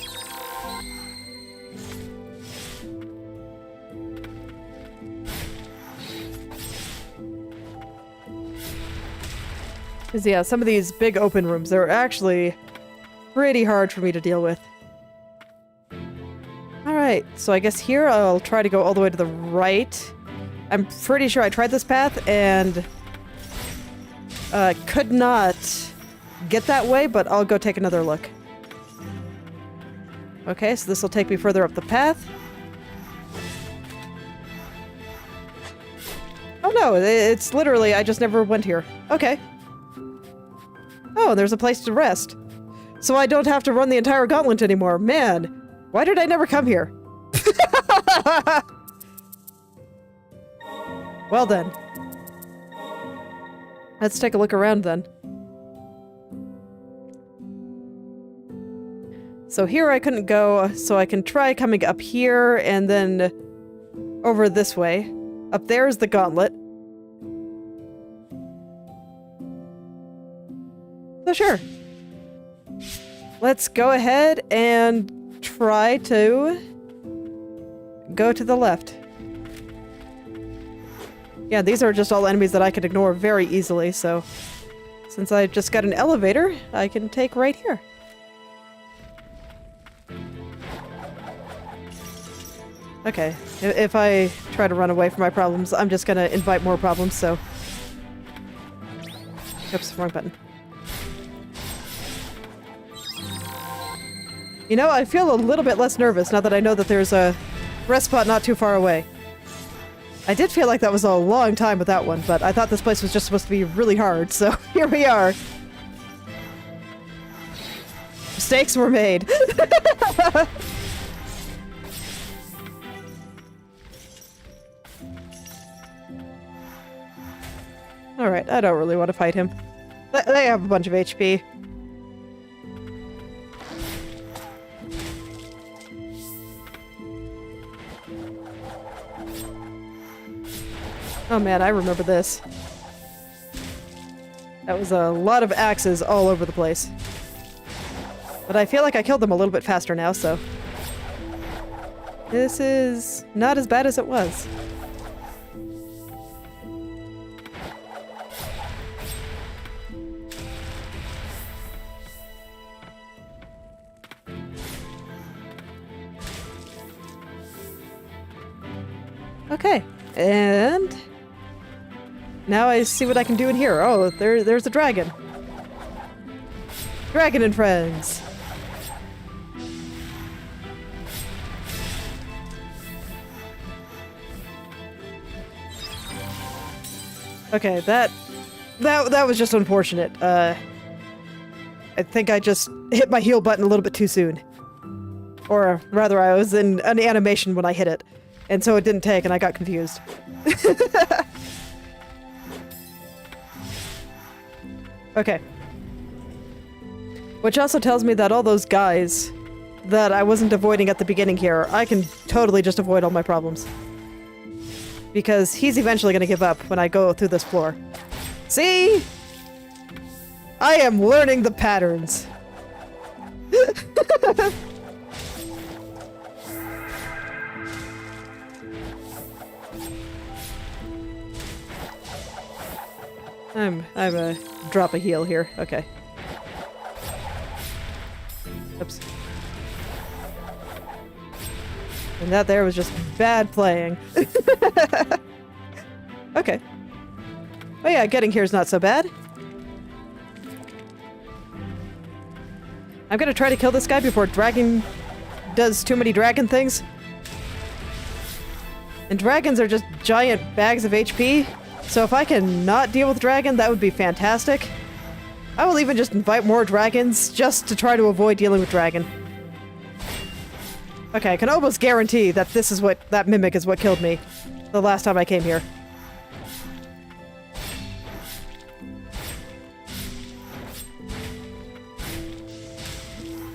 [SPEAKER 1] Because yeah, some of these big open rooms, they're actually pretty hard for me to deal with. Alright, so I guess here I'll try to go all the way to the right. I'm pretty sure I tried this path and could not get that way, but I'll go take another look. Okay, so this will take me further up the path. Oh no, it's literally, I just never went here. Okay. Oh, there's a place to rest. So I don't have to run the entire gauntlet anymore. Man, why did I never come here? Well then. Let's take a look around then. So here I couldn't go, so I can try coming up here and then over this way. Up there is the gauntlet. So sure. Let's go ahead and try to go to the left. Yeah, these are just all enemies that I can ignore very easily, so since I just got an elevator, I can take right here. Okay, if I try to run away from my problems, I'm just gonna invite more problems, so... Oops, wrong button. You know, I feel a little bit less nervous now that I know that there's a rest spot not too far away. I did feel like that was a long time with that one, but I thought this place was just supposed to be really hard, so here we are. Mistakes were made. Alright, I don't really want to fight him. They have a bunch of HP. Oh man, I remember this. That was a lot of axes all over the place. But I feel like I killed them a little bit faster now, so... This is not as bad as it was. Okay, and... now I see what I can do in here. Oh, there's a dragon. Dragon and friends. Okay, that was just unfortunate. I think I just hit my heal button a little bit too soon. Or rather, I was in an animation when I hit it. And so it didn't take, and I got confused. Okay. Which also tells me that all those guys that I wasn't avoiding at the beginning here, I can totally just avoid all my problems. Because he's eventually gonna give up when I go through this floor. See? I am learning the patterns. I'm a drop a heal here. Okay. Oops. And that there was just bad playing. Okay. Oh yeah, getting here is not so bad. I'm gonna try to kill this guy before Dragon does too many dragon things. And dragons are just giant bags of HP. So if I can not deal with Dragon, that would be fantastic. I will even just invite more dragons just to try to avoid dealing with Dragon. Okay, I can almost guarantee that this is that mimic is what killed me the last time I came here.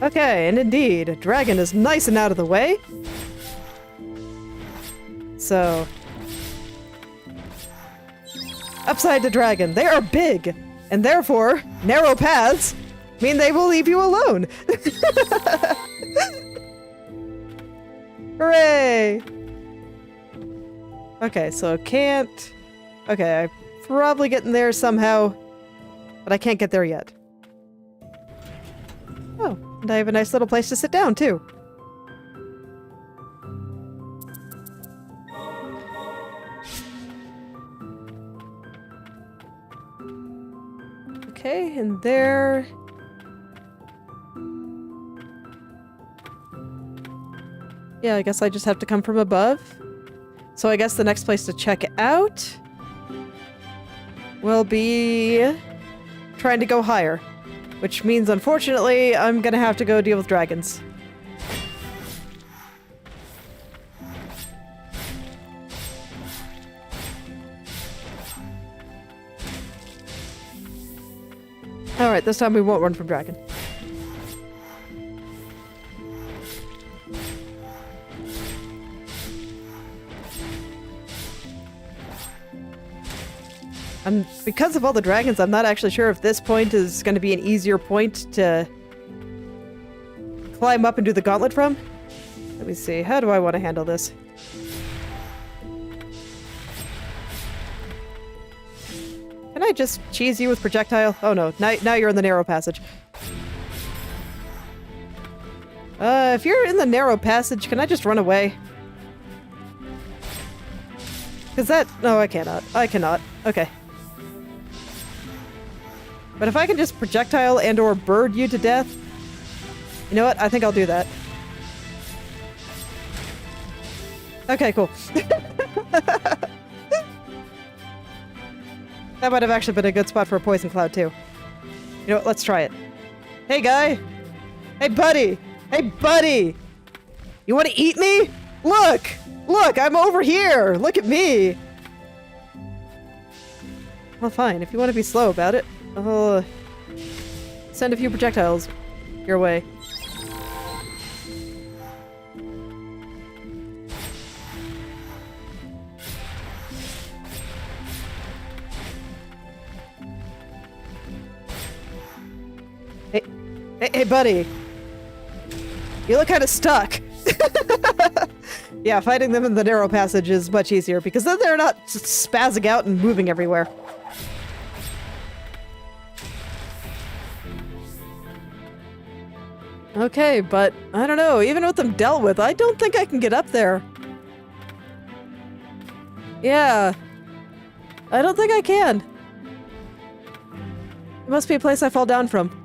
[SPEAKER 1] Okay, and indeed, a dragon is nice and out of the way. So... Upside to dragon. They are big, and therefore, narrow paths mean they will leave you alone. Hooray! Okay, so can't... Okay, I'm probably getting there somehow, but I can't get there yet. Oh, and I have a nice little place to sit down, too. Okay, and there... Yeah, I guess I just have to come from above. So I guess the next place to check out will be trying to go higher. Which means, unfortunately, I'm gonna have to go deal with dragons. Alright, this time we won't run from dragon. Because of all the dragons, I'm not actually sure if this point is going to be an easier point to climb up and do the gauntlet from. Let me see. How do I want to handle this? Can I just cheese you with projectile? Oh no, now you're in the narrow passage. If you're in the narrow passage, can I just run away? Because that... No, I cannot. I cannot. Okay. But if I can just projectile and or bird you to death... You know what? I think I'll do that. Okay, cool. That might have actually been a good spot for a poison cloud, too. You know what? Let's try it. Hey, guy! Hey, buddy! Hey, buddy! You want to eat me? Look! Look! I'm over here! Look at me! Well, fine. If you want to be slow about it, I'll send a few projectiles your way. Hey, buddy. You look kind of stuck. Yeah, fighting them in the narrow passage is much easier, because then they're not spazzing out and moving everywhere. Okay, but I don't know. Even with them dealt with, I don't think I can get up there. Yeah. I don't think I can. It must be a place I fall down from.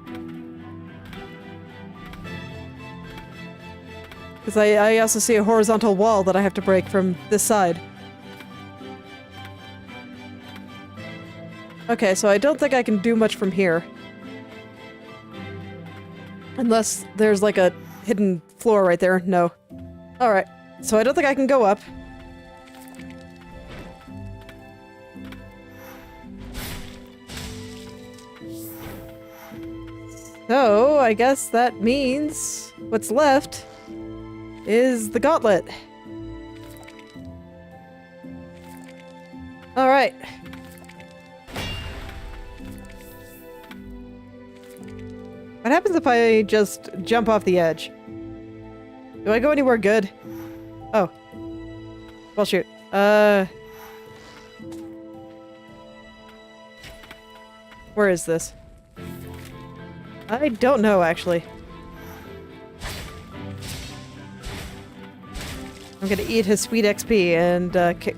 [SPEAKER 1] Because I also see a horizontal wall that I have to break from this side. Okay, so I don't think I can do much from here. Unless there's like a hidden floor right there. No. Alright, so I don't think I can go up. So, I guess that means what's left is the gauntlet. Alright. What happens if I just jump off the edge? Do I go anywhere good? Oh. Well, shoot. Where is this? I don't know, actually. I'm gonna eat his sweet XP and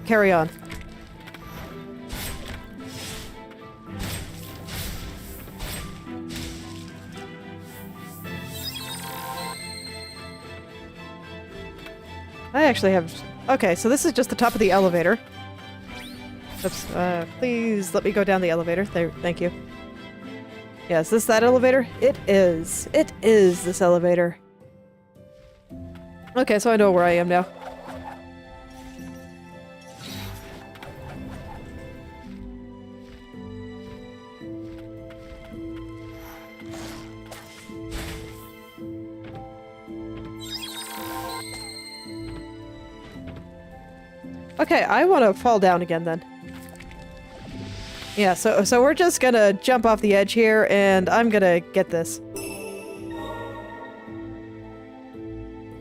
[SPEAKER 1] carry on. I actually have... Okay, so this is just the top of the elevator. Oops, please let me go down the elevator. There, thank you. Yeah, is this that elevator? It is. It is this elevator. Okay, so I know where I am now. Okay, I want to fall down again then. Yeah, so we're just gonna jump off the edge here, and I'm gonna get this.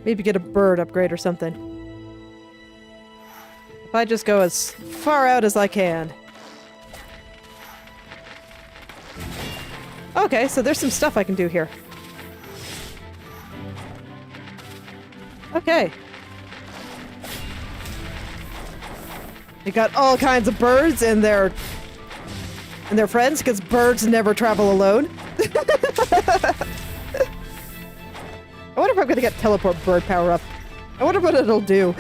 [SPEAKER 1] Maybe get a bird upgrade or something. If I just go as far out as I can. Okay, so there's some stuff I can do here. Okay. You got all kinds of birds and their friends, because birds never travel alone. I wonder if I'm gonna get teleport bird power up. I wonder what it'll do.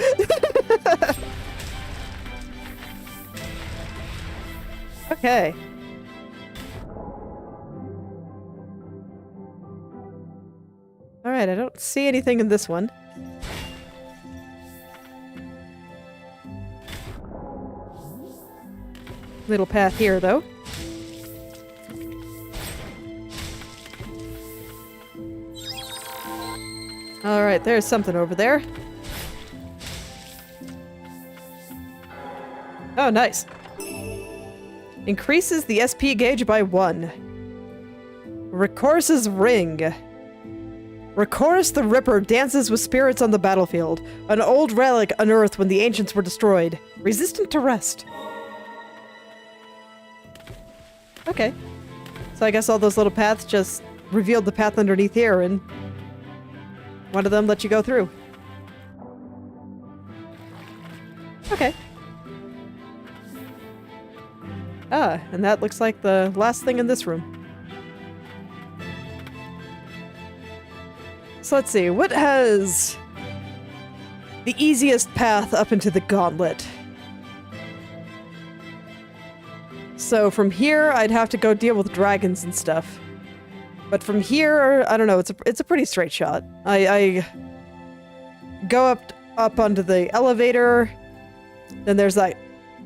[SPEAKER 1] Okay. Alright, I don't see anything in this one. Little path here, though. Alright, there's something over there. Oh, nice. Increases the SP gauge by 1. Recourse's Ring. Recourse the Ripper dances with spirits on the battlefield. An old relic unearthed when the ancients were destroyed. Resistant to rest. Okay. So I guess all those little paths just revealed the path underneath here, and one of them let you go through. Okay. Ah, and that looks like the last thing in this room. So let's see, what has the easiest path up into the gauntlet? So from here, I'd have to go deal with dragons and stuff. But from here, I don't know, it's a pretty straight shot. I go up onto the elevator, then there's that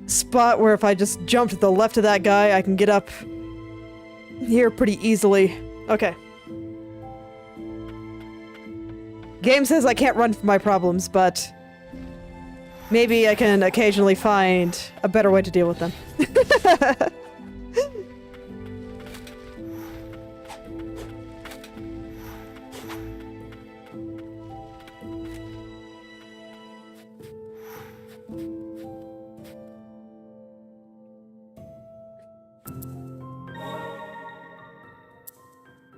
[SPEAKER 1] spot where if I just jump to the left of that guy, I can get up here pretty easily. Okay. Game says I can't run from my problems, but maybe I can occasionally find a better way to deal with them.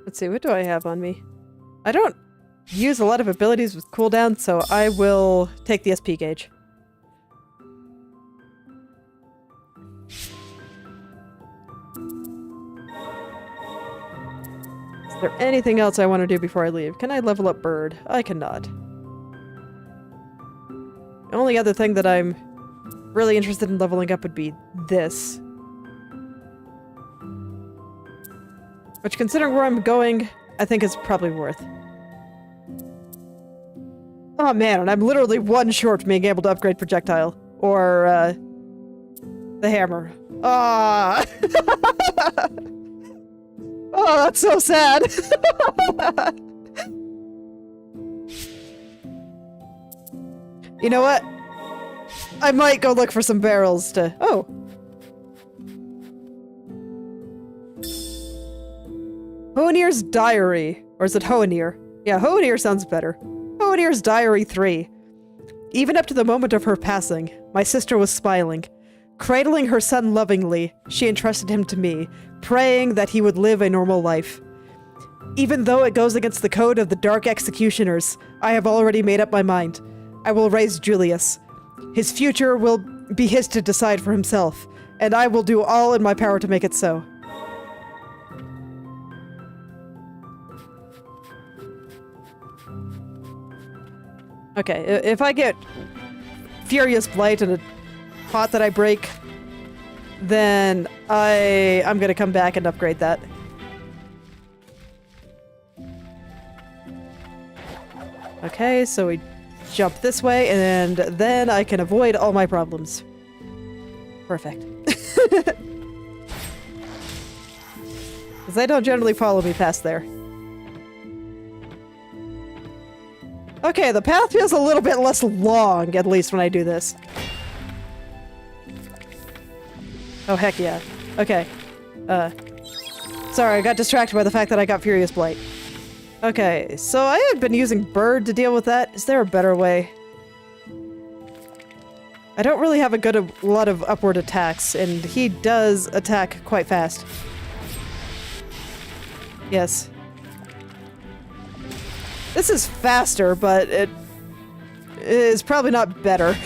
[SPEAKER 1] Let's see, what do I have on me? I don't use a lot of abilities with cooldown, so I will take the SP gauge. Is there anything else I want to do before I leave? Can I level up Bird? I cannot. The only other thing that I'm really interested in leveling up would be this. Which, considering where I'm going, I think is probably worth. Oh man, and I'm literally one short from being able to upgrade projectile. Or, the hammer. Ah! Oh, that's so sad! You know what? I might go look for some barrels to... Oh! Hoenir's Diary. Or is it Hoenir? Yeah, Hoenir sounds better. Hoenir's Diary 3. Even up to the moment of her passing, my sister was smiling. Cradling her son lovingly, she entrusted him to me, praying that he would live a normal life. Even though it goes against the code of the Dark Executioners, I have already made up my mind. I will raise Julius. His future will be his to decide for himself, and I will do all in my power to make it so. Okay, if I get Furious Blight and a pot that I break, then I'm gonna come back and upgrade that. Okay, so we jump this way, and then I can avoid all my problems. Perfect. Because they don't generally follow me past there. Okay, the path feels a little bit less long, at least when I do this. Oh, heck yeah. Okay. Sorry, I got distracted by the fact that I got Furious Blight. Okay, so I had been using Bird to deal with that. Is there a better way? I don't really have a lot of upward attacks, and he does attack quite fast. Yes. This is faster, but it is probably not better.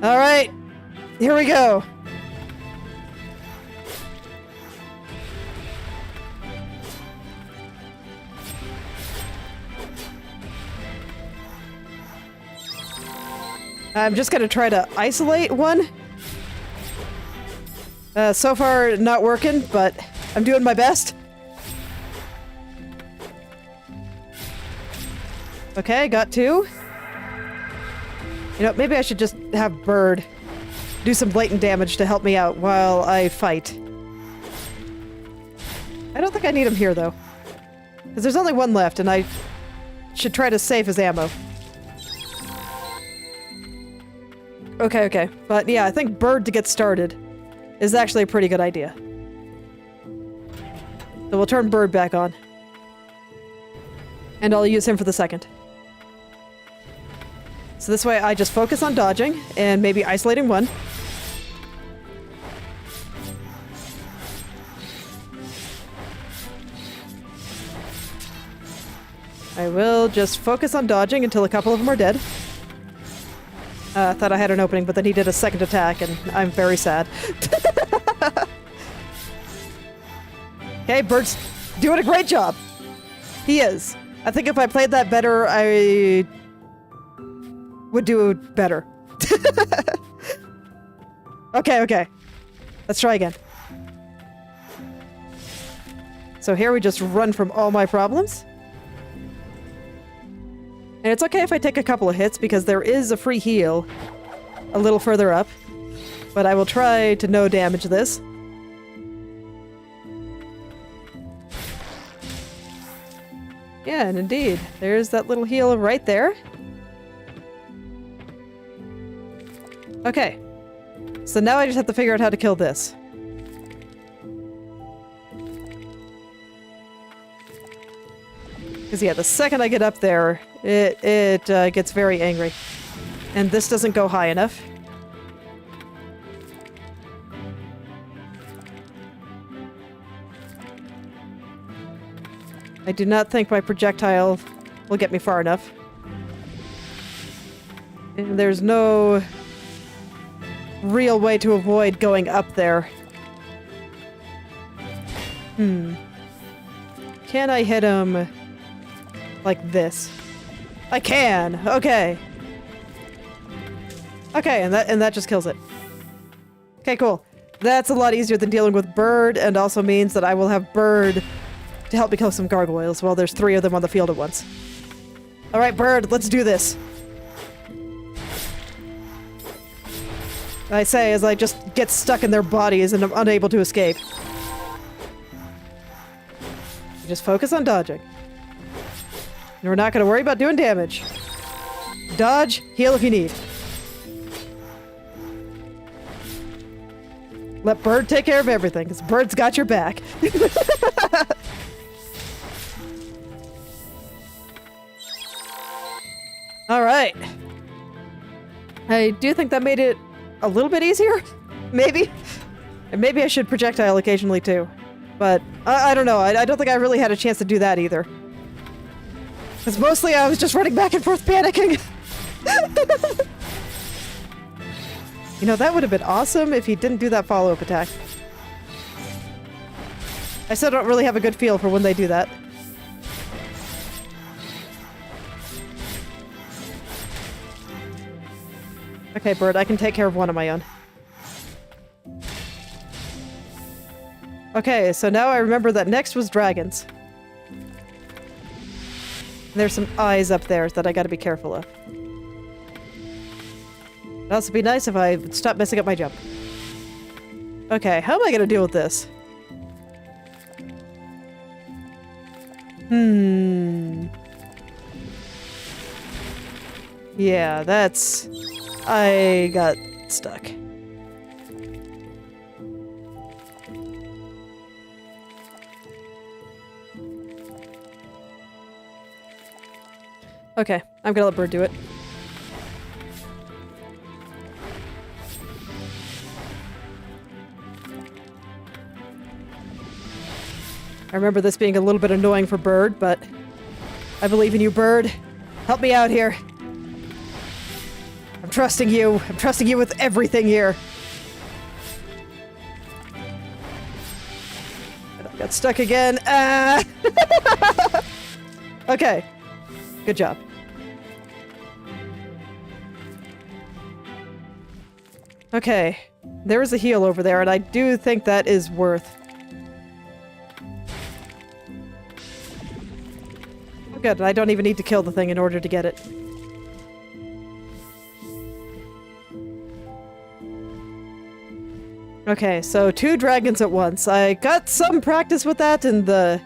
[SPEAKER 1] Alright, here we go. I'm just gonna try to isolate one. So far, not working, but I'm doing my best. Okay, got 2. You know, maybe I should just have Bird do some blatant damage to help me out while I fight. I don't think I need him here, though. Because there's only 1 left, and I should try to save his ammo. Okay. But yeah, I think Bird to get started is actually a pretty good idea. So we'll turn Bird back on. And I'll use him for the second. So this way I just focus on dodging and maybe isolating one. I will just focus on dodging until a couple of them are dead. I thought I had an opening, but then he did a second attack, and I'm very sad. Okay, Bird's doing a great job. He is. I think if I played that better, I would do better. Okay. Let's try again. So here we just run from all my problems. And it's okay if I take a couple of hits, because there is a free heal a little further up. But I will try to no damage this. Yeah, and indeed, there's that little heal right there. Okay. So now I just have to figure out how to kill this. Because yeah, the second I get up there, it gets very angry. And this doesn't go high enough. I do not think my projectile will get me far enough. And there's no real way to avoid going up there. Can I hit him like this? I can! Okay. Okay, and that just kills it. Okay, cool. That's a lot easier than dealing with Bird, and also means that I will have Bird to help me kill some gargoyles while there's 3 of them on the field at once. Alright, Bird, let's do this. I say as I just get stuck in their bodies and I'm unable to escape. Just focus on dodging. And we're not going to worry about doing damage. Dodge, heal if you need. Let Bird take care of everything, because Bird's got your back. Alright. I do think that made it a little bit easier? Maybe? And maybe I should projectile occasionally too. But, I don't know. I don't think I really had a chance to do that either. Because mostly I was just running back and forth panicking. You know, that would have been awesome if he didn't do that follow-up attack. I still don't really have a good feel for when they do that. Okay, Bird, I can take care of one on my own. Okay, so now I remember that next was dragons. And there's some eyes up there that I gotta be careful of. It'd also be nice if I would stop messing up my jump. Okay, how am I gonna deal with this? Yeah, that's I got stuck. Okay, I'm gonna let Bird do it. I remember this being a little bit annoying for Bird, but I believe in you, Bird. Help me out here. I'm trusting you. I'm trusting you with everything here. And I got stuck again. Ah! Okay. Good job. Okay. There is a heal over there, and I do think that is worth. Oh, good. I don't even need to kill the thing in order to get it. Okay, so 2 dragons at once. I got some practice with that in the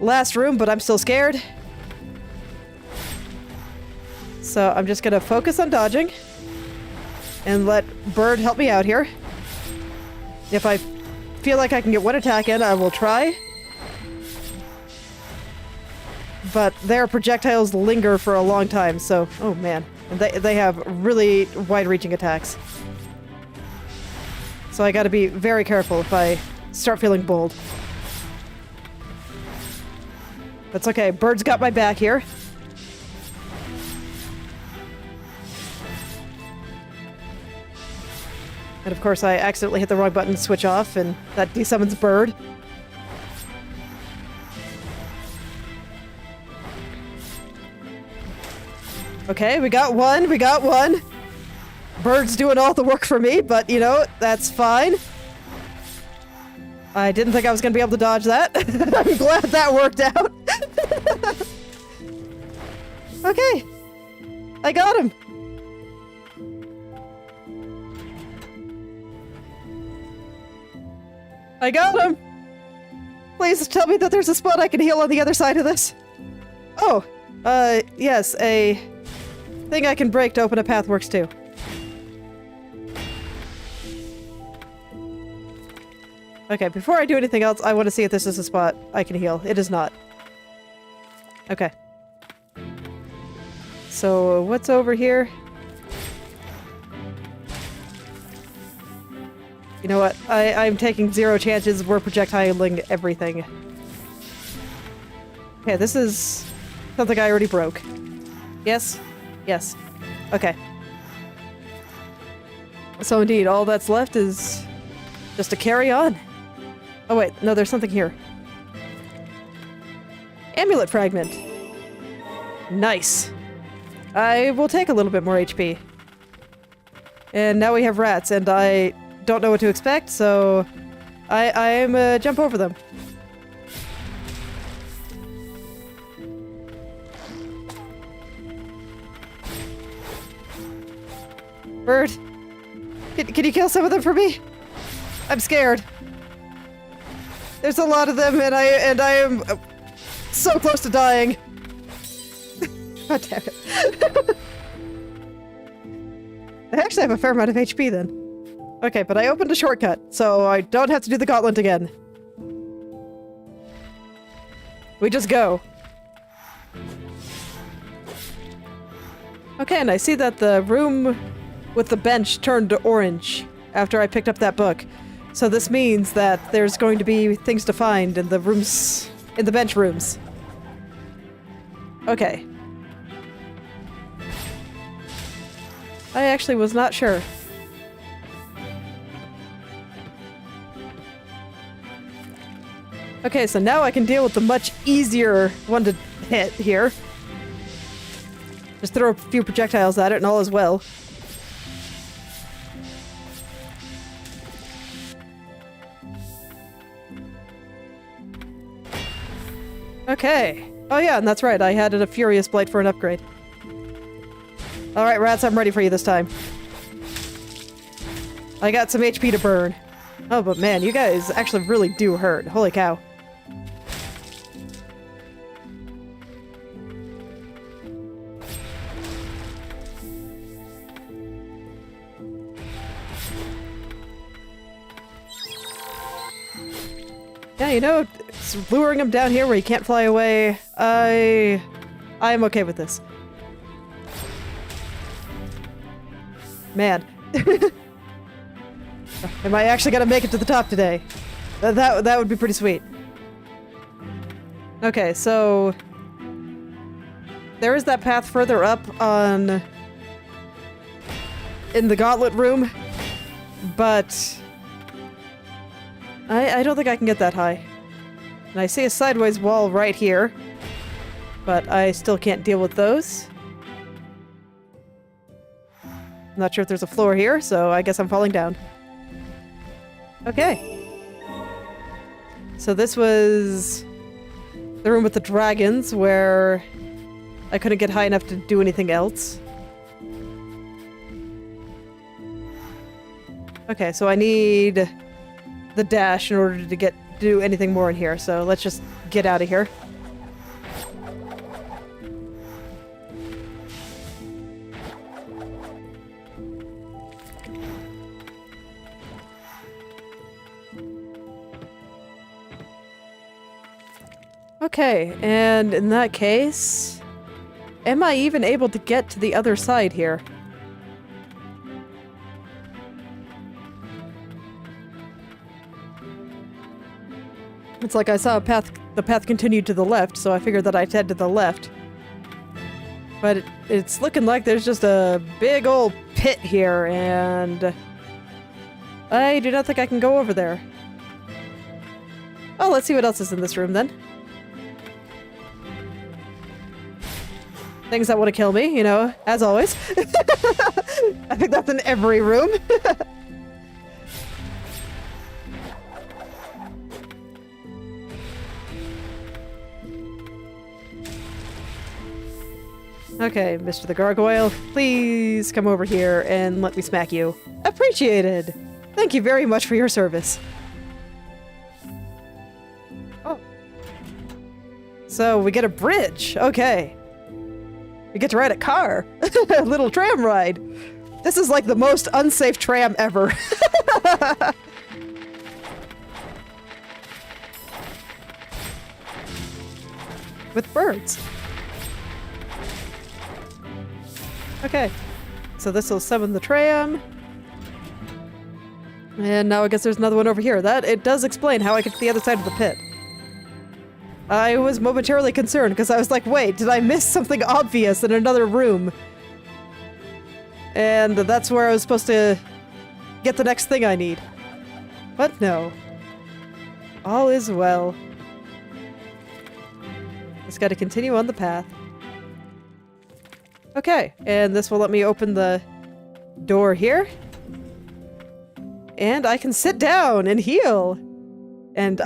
[SPEAKER 1] last room, but I'm still scared. So I'm just gonna focus on dodging and let Bird help me out here. If I feel like I can get one attack in, I will try. But their projectiles linger for a long time, so... Oh man. And they have really wide-reaching attacks. So I gotta be very careful if I start feeling bold. That's okay. Bird's got my back here. And of course I accidentally hit the wrong button to switch off, and that desummons Bird. Okay, we got one, we got one. Bird's doing all the work for me, but you know, that's fine. I didn't think I was gonna be able to dodge that. I'm glad that worked out. Okay. I got him. I got him! Please tell me that there's a spot I can heal on the other side of this. Oh, yes, a thing I can break to open a path works too. Okay, before I do anything else, I want to see if this is a spot I can heal. It is not. Okay. So, what's over here? You know what? I'm taking 0 chances. We're projectiling everything. Okay, this is something I already broke. Yes? Yes. Okay. So indeed, all that's left is just to carry on. Oh wait, no, there's something here. Amulet fragment. Nice. I will take a little bit more HP. And now we have rats, and I don't know what to expect, so I'm jump over them. Bird, can you kill some of them for me? I'm scared. There's a lot of them, and I am so close to dying. God damn it. I actually have a fair amount of HP then. Okay, but I opened a shortcut, so I don't have to do the gauntlet again. We just go. Okay, and I see that the room with the bench turned orange after I picked up that book. So this means that there's going to be things to find in the rooms, in the bench rooms. Okay. I actually was not sure. Okay, so now I can deal with the much easier one to hit here. Just throw a few projectiles at it and all is well. Okay. Oh yeah, and that's right, I had a Furious Blight for an upgrade. Alright, rats, I'm ready for you this time. I got some HP to burn. Oh, but man, you guys actually really do hurt. Holy cow. Yeah, you know, luring him down here where he can't fly away, I'm okay with this. Man. Am I actually gonna make it to the top today? That would be pretty sweet. Okay, so there is that path further up in the gauntlet room, but I don't think I can get that high. And I see a sideways wall right here, but I still can't deal with those. I'm not sure if there's a floor here, so I guess I'm falling down. Okay. So this was the room with the dragons, where I couldn't get high enough to do anything else. Okay, so I need the dash in order to do anything more in here, so let's just get out of here. Okay, and in that case, am I even able to get to the other side here? It's like I saw the path continued to the left, so I figured that I'd head to the left. But it's looking like there's just a big old pit here, and I do not think I can go over there. Oh, let's see what else is in this room then. Things that want to kill me, you know, as always. I think that's in every room. Okay, Mr. the Gargoyle, please come over here and let me smack you. Appreciated! Thank you very much for your service. Oh. So, we get a bridge. Okay. We get to ride a car. A little tram ride. This is like the most unsafe tram ever. With birds. Okay. So this will summon the tram. And now I guess there's another one over here. It does explain how I get to the other side of the pit. I was momentarily concerned because I was like, wait, did I miss something obvious in another room? And that's where I was supposed to get the next thing I need. But no. All is well. Just gotta continue on the path. Okay, and this will let me open the door here. And I can sit down and heal. And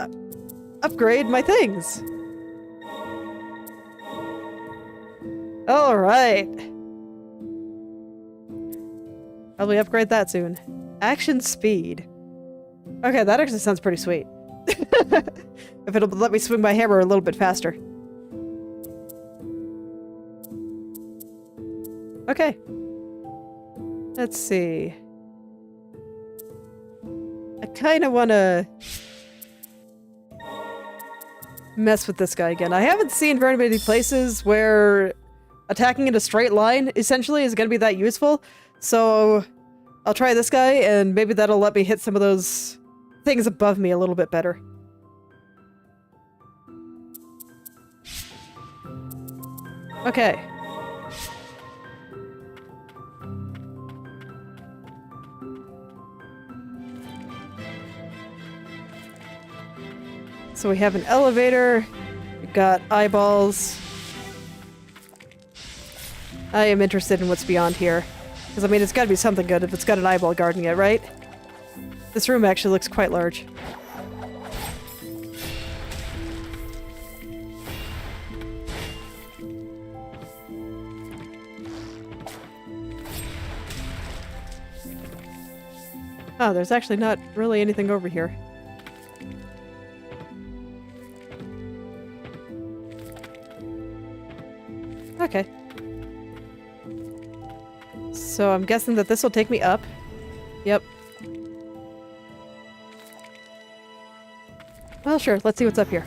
[SPEAKER 1] upgrade my things. Alright. Probably upgrade that soon. Action speed. Okay, that actually sounds pretty sweet. If it'll let me swing my hammer a little bit faster. Okay. Let's see. I kind of want to mess with this guy again. I haven't seen very many places where attacking in a straight line, essentially, is going to be that useful. So I'll try this guy, and maybe that'll let me hit some of those things above me a little bit better. Okay. So we have an elevator, we've got eyeballs. I am interested in what's beyond here. Because, I mean, it's gotta be something good if it's got an eyeball guarding it, right? This room actually looks quite large. Oh, there's actually not really anything over here. Okay. So I'm guessing that this will take me up. Yep. Well, sure. Let's see what's up here.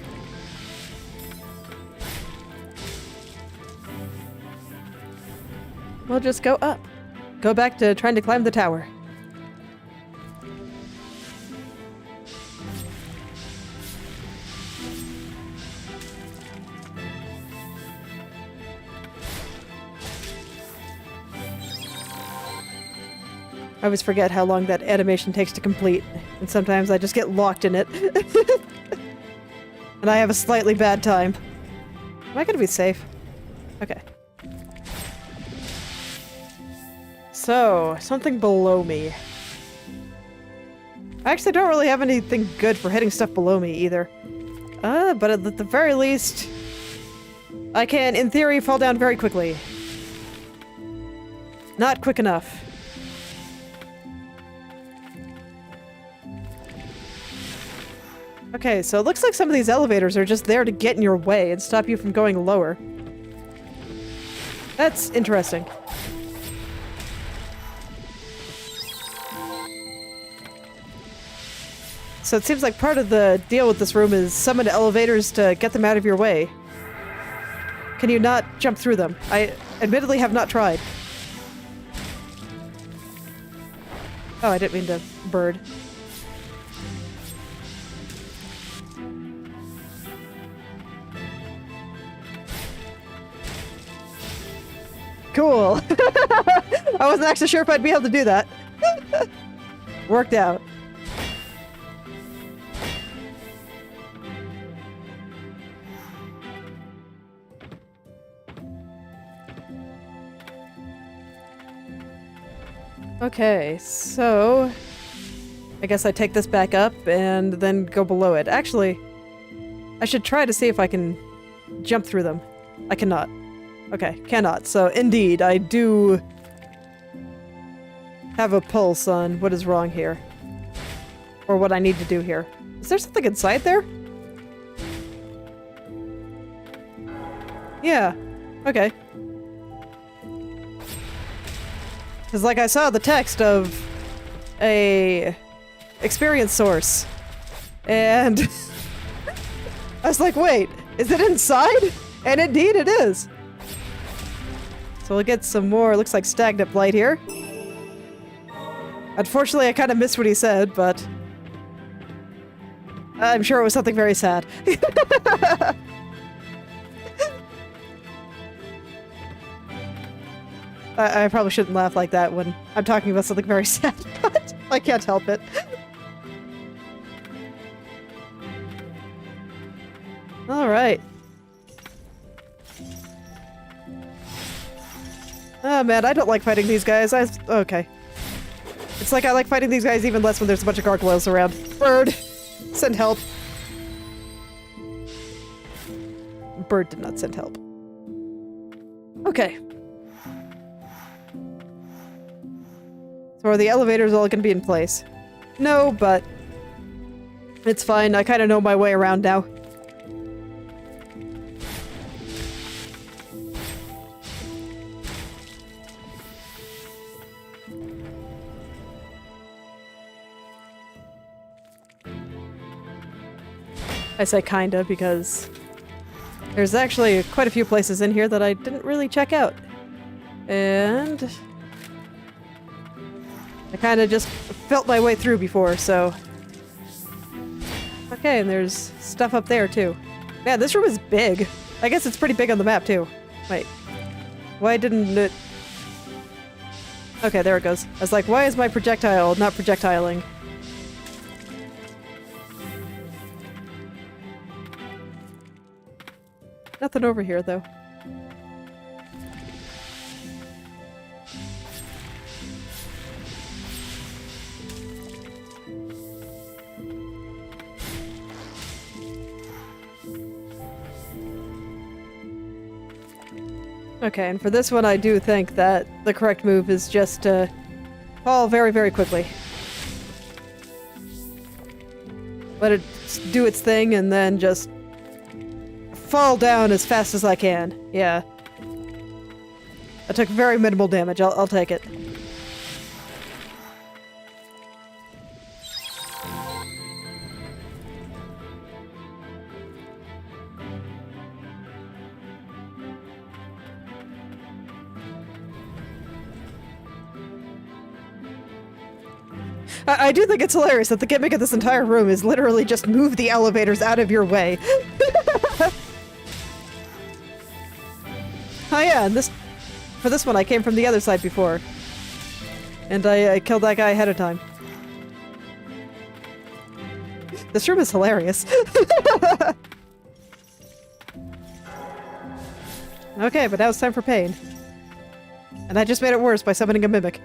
[SPEAKER 1] We'll just go up. Go back to trying to climb the tower. I always forget how long that animation takes to complete, and sometimes I just get locked in it. And I have a slightly bad time. Am I gonna be safe? Okay. So, something below me. I actually don't really have anything good for hitting stuff below me either. But at the very least, I can, in theory, fall down very quickly. Not quick enough. Okay, so it looks like some of these elevators are just there to get in your way and stop you from going lower. That's interesting. So it seems like part of the deal with this room is summon elevators to get them out of your way. Can you not jump through them? I admittedly have not tried. Oh, I didn't mean to bird. Cool. I wasn't actually sure if I'd be able to do that. Worked out. Okay, so I guess I take this back up and then go below it. Actually, I should try to see if I can jump through them. I cannot. Okay, cannot. So indeed, I do have a pulse on what is wrong here. Or what I need to do here. Is there something inside there? Yeah. Okay. Because, like, I saw the text of a experience source. And I was like, wait, is it inside? And indeed it is. So we'll get some more, looks like stagnant light here. Unfortunately, I kind of missed what he said, but I'm sure it was something very sad. I probably shouldn't laugh like that when I'm talking about something very sad, but I can't help it. Alright. Oh man, I don't like fighting these guys. Okay. It's like I like fighting these guys even less when there's a bunch of gargoyles around. Bird! Send help. Bird did not send help. Okay. So are the elevators all gonna be in place? No, but it's fine. I kind of know my way around now. I say kinda because there's actually quite a few places in here that I didn't really check out. And I kind of just felt my way through before, so... Okay, and there's stuff up there, too. Man, this room is big. I guess it's pretty big on the map, too. Wait. Why didn't it... Okay, there it goes. I was like, why is my projectile not projectiling? Nothing over here, though. Okay, and for this one I do think that the correct move is just to fall very, very quickly. Let it do its thing and then just fall down as fast as I can. Yeah. I took very minimal damage. I'll take it. I do think it's hilarious that the gimmick of this entire room is literally just move the elevators out of your way. Oh yeah, and for this one I came from the other side before. And I killed that guy ahead of time. This room is hilarious. Okay, but now it's time for pain. And I just made it worse by summoning a mimic.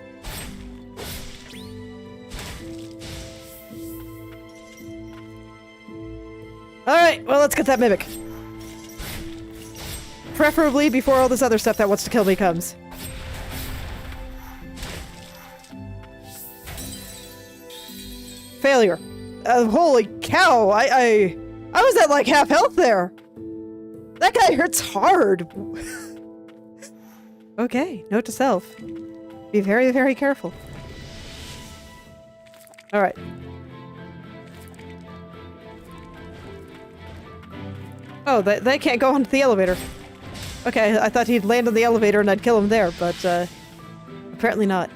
[SPEAKER 1] Alright, well let's get that mimic. Preferably before all this other stuff that wants to kill me comes. Failure. Holy cow, I was at like half health there. That guy hurts hard. Okay, note to self. Be very, very careful. Alright. Oh, they can't go onto the elevator. Okay, I thought he'd land on the elevator and I'd kill him there, but apparently not.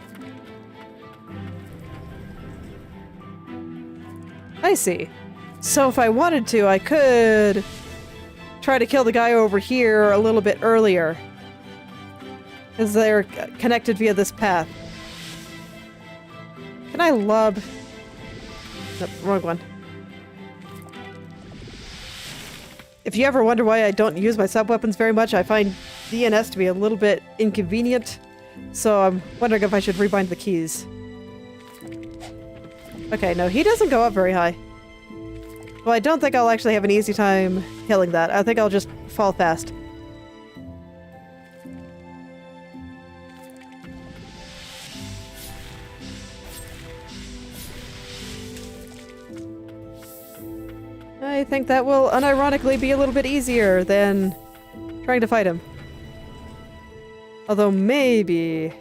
[SPEAKER 1] I see. So if I wanted to, I could try to kill the guy over here a little bit earlier. Because they're connected via this path. Can I lob? Nope, wrong one. If you ever wonder why I don't use my sub-weapons very much, I find DNS to be a little bit inconvenient. So I'm wondering if I should rebind the keys. Okay, no, he doesn't go up very high. Well, I don't think I'll actually have an easy time killing that. I think I'll just fall fast. I think that will unironically be a little bit easier than trying to fight him. Although maybe...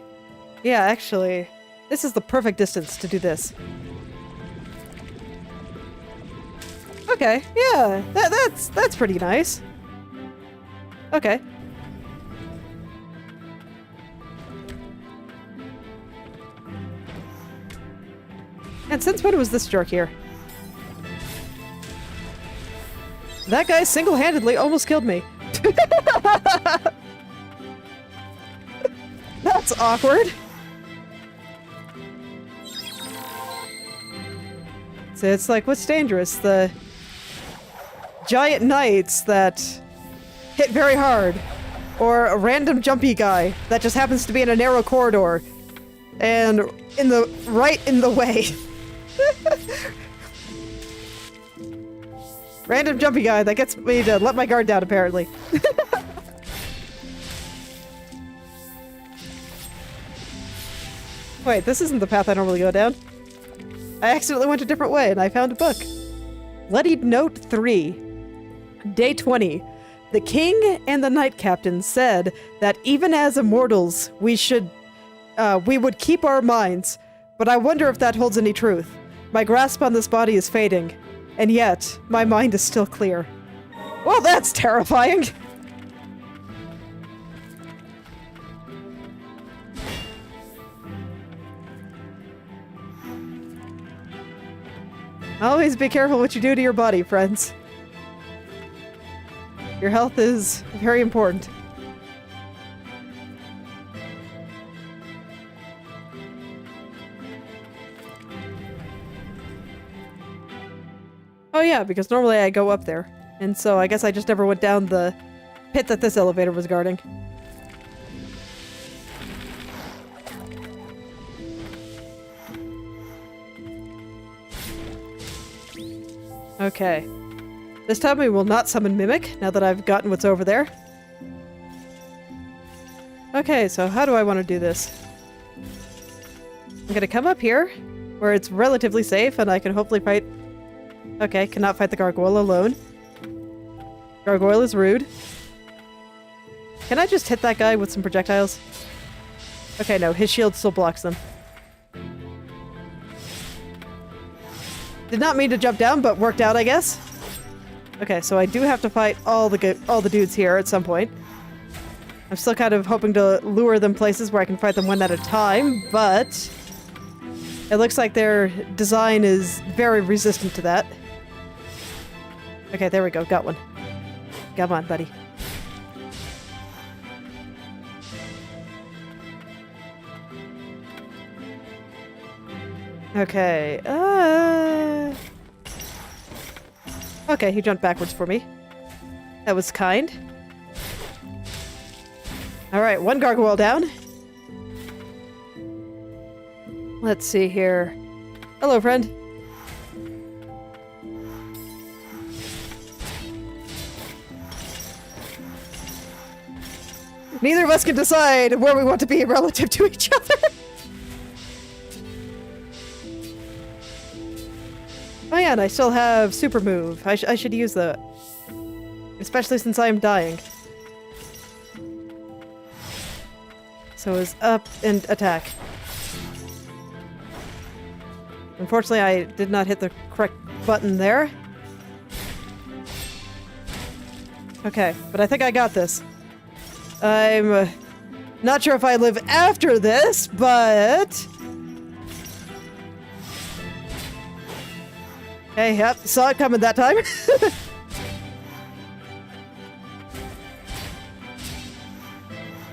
[SPEAKER 1] Yeah, actually, this is the perfect distance to do this. Okay, yeah, that's pretty nice. Okay. And since when was this jerk here? That guy single-handedly almost killed me. That's awkward. So it's like, what's dangerous? The giant knights that hit very hard, or a random jumpy guy that just happens to be in a narrow corridor and right in the way. Random jumpy guy that gets me to let my guard down, apparently. Wait, this isn't the path I normally go down. I accidentally went a different way and I found a book. Bloodied Note 3. Day 20. The king and the knight captain said that even as immortals, we would keep our minds, but I wonder if that holds any truth. My grasp on this body is fading, and yet my mind is still clear. Well, that's terrifying. Always be careful what you do to your body, friends. Your health is very important. Oh yeah, because normally I go up there. And so I guess I just never went down the pit that this elevator was guarding. Okay. This time we will not summon Mimic, now that I've gotten what's over there. Okay, so how do I want to do this? I'm gonna come up here, where it's relatively safe, and I can hopefully fight... Okay, cannot fight the gargoyle alone. Gargoyle is rude. Can I just hit that guy with some projectiles? Okay, no, his shield still blocks them. Did not mean to jump down, but worked out, I guess. Okay, so I do have to fight all the dudes here at some point. I'm still kind of hoping to lure them places where I can fight them one at a time, but... It looks like their design is very resistant to that. Okay, there we go. Got one. Come on, buddy. Okay, okay, he jumped backwards for me. That was kind. Alright, one gargoyle down. Let's see here. Hello, friend. Neither of us can decide where we want to be relative to each other. Oh yeah, and I still have super move. I should use that. Especially since I am dying. So it's up and attack. Unfortunately, I did not hit the correct button there. Okay, but I think I got this. I'm not sure if I live after this, but... Hey, yep, saw it coming that time.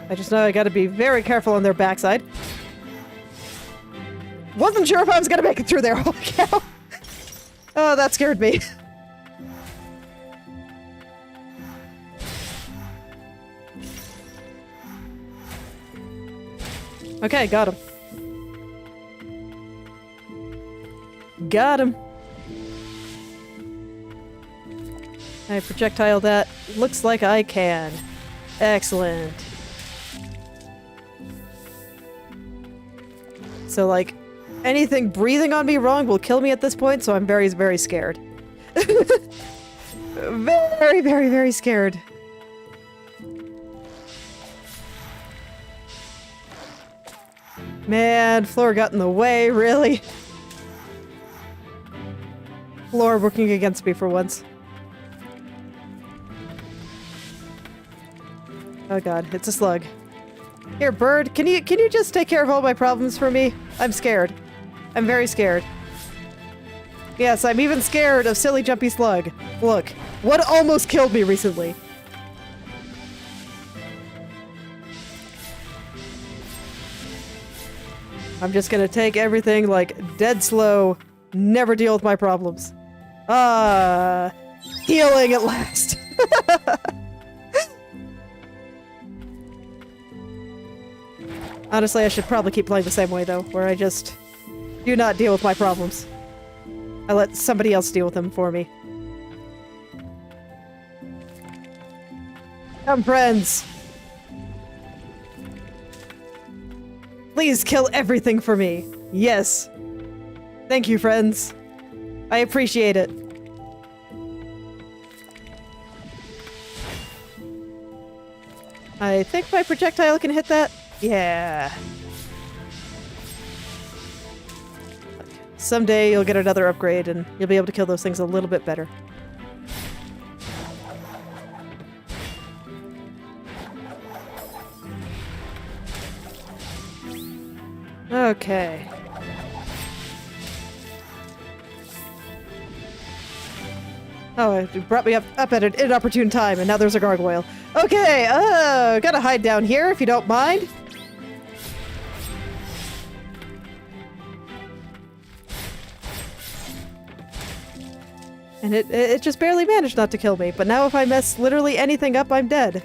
[SPEAKER 1] I just know I gotta be very careful on their backside. Wasn't sure if I was gonna make it through there. Holy cow. Oh, that scared me. Okay, got him. Got him. I projectile that. Looks like I can. Excellent. So, like, anything breathing on me wrong will kill me at this point, so I'm very, very scared. Very, very, very scared. Man, Floor got in the way, really? Floor working against me for once. Oh god, it's a slug. Here, bird, can you just take care of all my problems for me? I'm scared. I'm very scared. Yes, I'm even scared of silly jumpy slug. Look, what almost killed me recently? I'm just gonna take everything like dead slow, never deal with my problems. Healing at last. Honestly, I should probably keep playing the same way though, where I just do not deal with my problems. I let somebody else deal with them for me. Come, friends. Please kill everything for me. Yes. Thank you, friends. I appreciate it. I think my projectile can hit that. Yeah. Someday you'll get another upgrade and you'll be able to kill those things a little bit better. Okay. Oh, it brought me up at an inopportune time, and now there's a gargoyle. Okay, gotta hide down here if you don't mind. And it just barely managed not to kill me, but now if I mess literally anything up, I'm dead.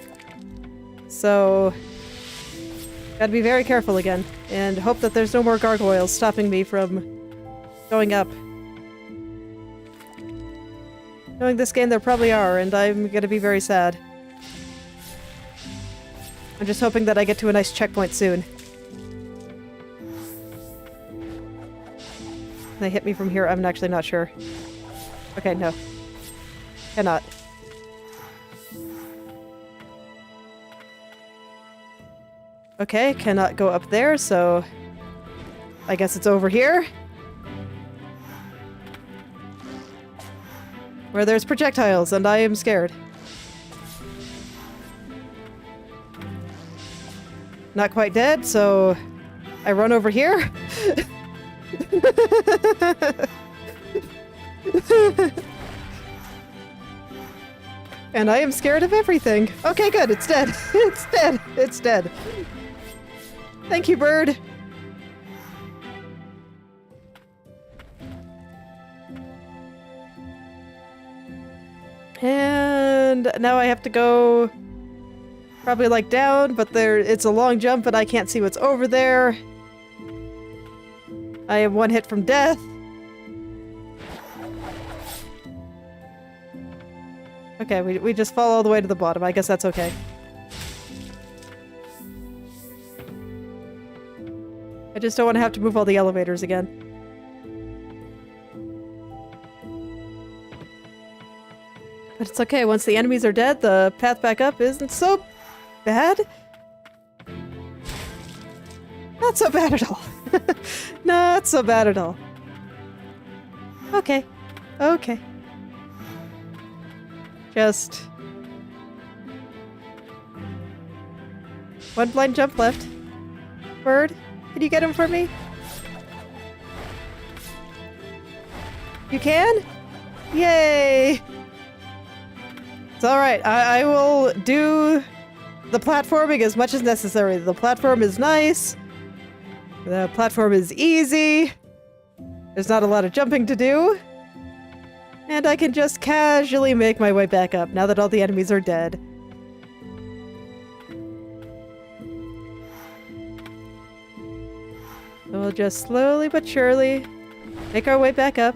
[SPEAKER 1] So... gotta be very careful again, and hope that there's no more gargoyles stopping me from going up. Knowing this game, there probably are, and I'm gonna be very sad. I'm just hoping that I get to a nice checkpoint soon. Can they hit me from here? I'm actually not sure. Okay, no. Cannot. Okay, cannot go up there, so... I guess it's over here. Where there's projectiles, and I am scared. Not quite dead, so... I run over here. And I am scared of everything. Okay, good. It's dead. It's dead. It's dead. Thank you, bird. And now I have to go probably like down, but it's a long jump and I can't see what's over there. I am one hit from death. Okay, we just fall all the way to the bottom. I guess that's okay. I just don't want to have to move all the elevators again. But it's okay. Once the enemies are dead, the path back up isn't so bad. Not so bad at all. Not so bad at all. Okay. Okay. Just one blind jump left. Bird, can you get him for me? You can? Yay! It's alright. I will do the platforming as much as necessary. The platform is nice. The platform is easy. There's not a lot of jumping to do. And I can just casually make my way back up now that all the enemies are dead. We'll just slowly but surely make our way back up.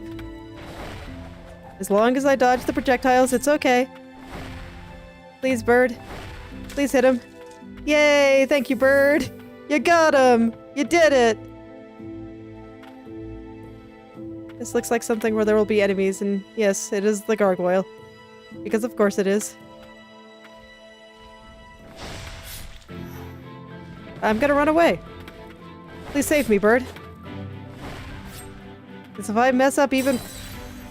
[SPEAKER 1] As long as I dodge the projectiles, it's okay. Please, bird. Please hit him. Yay! Thank you, bird! You got him! You did it! This looks like something where there will be enemies, and yes, it is the gargoyle. Because of course it is. I'm gonna run away. Please save me, bird. Because if I mess up even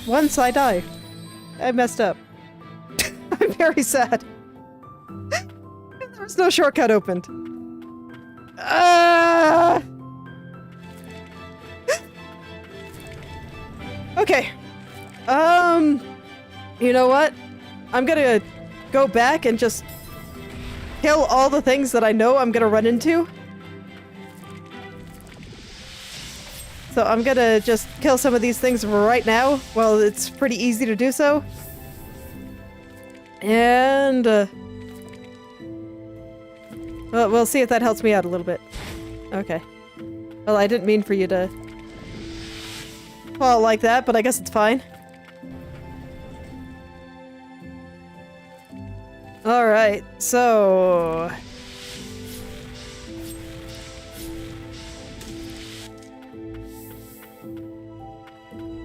[SPEAKER 1] once, I die. I messed up. I'm very sad. There's no shortcut opened. Ah! Okay. You know what? I'm gonna go back and just kill all the things that I know I'm gonna run into. So I'm gonna just kill some of these things right now. Well, it's pretty easy to do so. And, well, we'll see if that helps me out a little bit. Okay. Well, I didn't mean for you to fall like that, but I guess it's fine. Alright, so...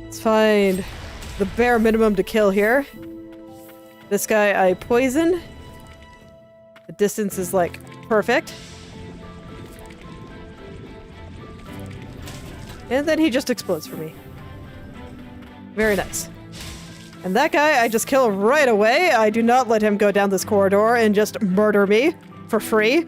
[SPEAKER 1] let's find the bare minimum to kill here. This guy I poisoned. The distance is like perfect. And then he just explodes for me. Very nice. And that guy I just kill right away. I do not let him go down this corridor and just murder me for free.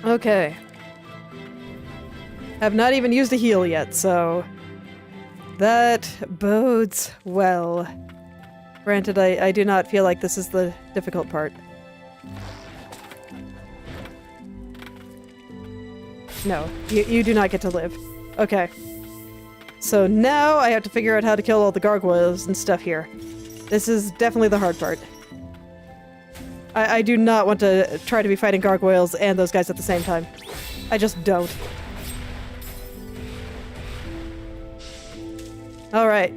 [SPEAKER 1] Okay. Have not even used a heal yet, so that bodes well. Granted, I do not feel like this is the difficult part. No, you do not get to live. Okay. So now I have to figure out how to kill all the gargoyles and stuff here. This is definitely the hard part. I do not want to try to be fighting gargoyles and those guys at the same time. I just don't. Alright.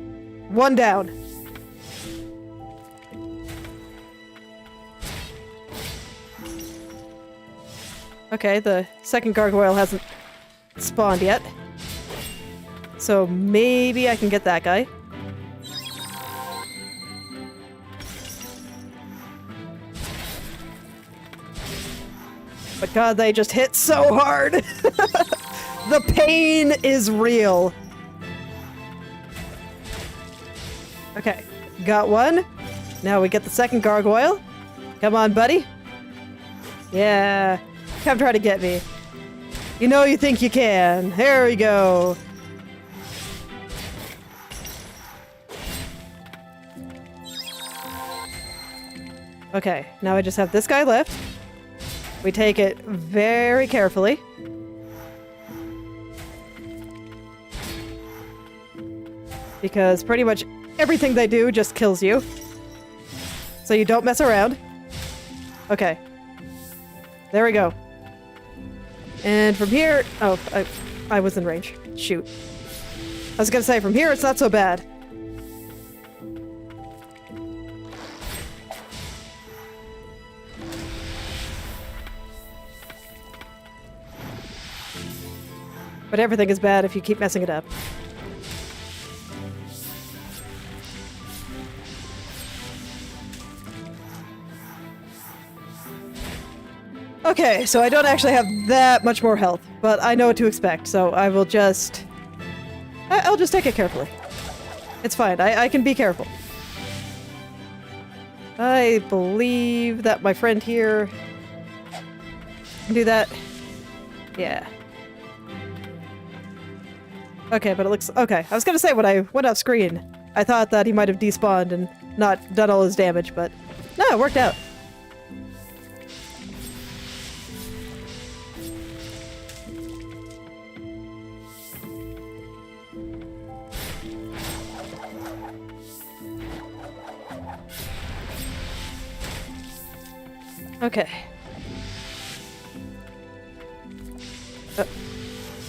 [SPEAKER 1] One down. Okay, the second gargoyle hasn't spawned yet. So maybe I can get that guy. But god, they just hit so hard! The pain is real. Okay, got one. Now we get the second gargoyle. Come on, buddy. Yeah. Come try to get me. You know you think you can. There we go. Okay, now I just have this guy left. We take it very carefully. Because pretty much everything they do just kills you. So you don't mess around. Okay. There we go. And from here... Oh, I was in range. Shoot. I was gonna say, from here it's not so bad. But everything is bad if you keep messing it up. Okay, so I don't actually have that much more health, but I know what to expect, so I will just... I'll just take it carefully. It's fine, I can be careful. I believe that my friend here can do that. Yeah. Okay, but it looks... Okay, I was gonna say when I went off screen, I thought that he might have despawned and not done all his damage, but no, it worked out. Okay.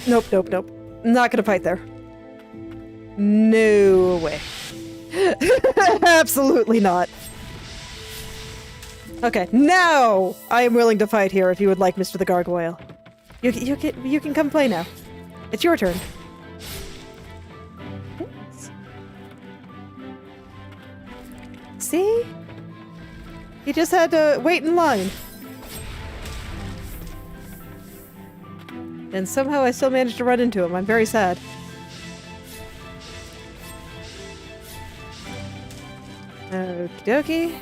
[SPEAKER 1] Nope, nope, nope. Not gonna fight there. No way. Absolutely not. Okay, now I am willing to fight here if you would like, Mr. the Gargoyle. You can come play now. It's your turn. Yes. See? He just had to wait in line. And somehow I still managed to run into him. I'm very sad. Okie dokie.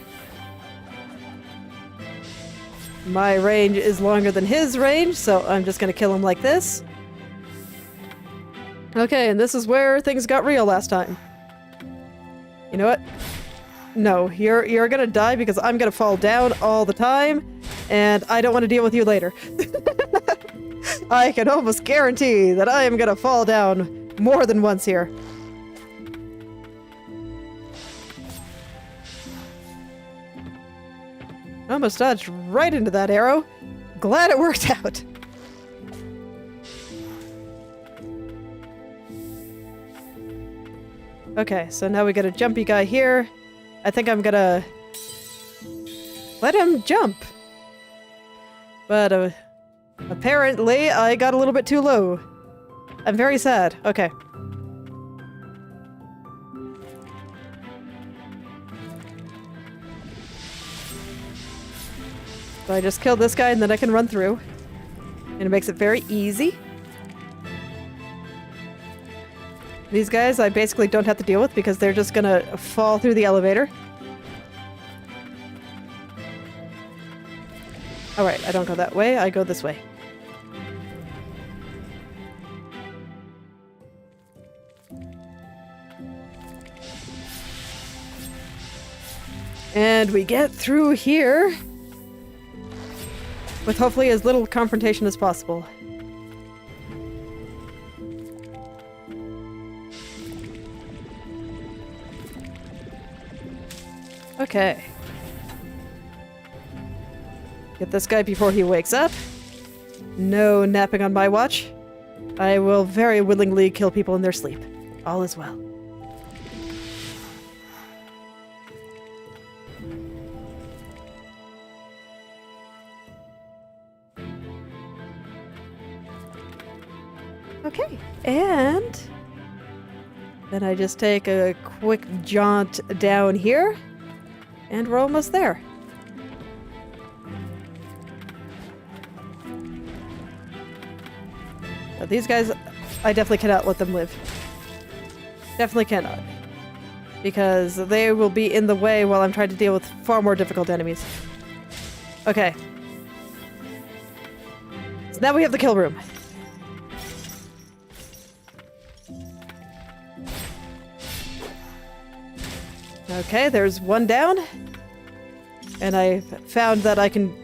[SPEAKER 1] My range is longer than his range, so I'm just gonna kill him like this. Okay, and this is where things got real last time. You know what? No, you're gonna die because I'm gonna fall down all the time, and I don't want to deal with you later. I can almost guarantee that I am gonna fall down more than once here. Almost dodged right into that arrow. Glad it worked out. Okay, so now we got a jumpy guy here. I think I'm gonna let him jump. But apparently I got a little bit too low. I'm very sad. Okay. So I just killed this guy and then I can run through. And it makes it very easy. These guys I basically don't have to deal with because they're just gonna fall through the elevator. Alright, I don't go that way, I go this way. And we get through here with hopefully as little confrontation as possible. Okay. Get this guy before he wakes up. No napping on my watch. I will very willingly kill people in their sleep. All is well. Okay, and then I just take a quick jaunt down here, and we're almost there. Now these guys, I definitely cannot let them live. Definitely cannot. because they will be in the way while I'm trying to deal with far more difficult enemies. Okay. So now we have the kill room. Okay, there's one down. And I found that I can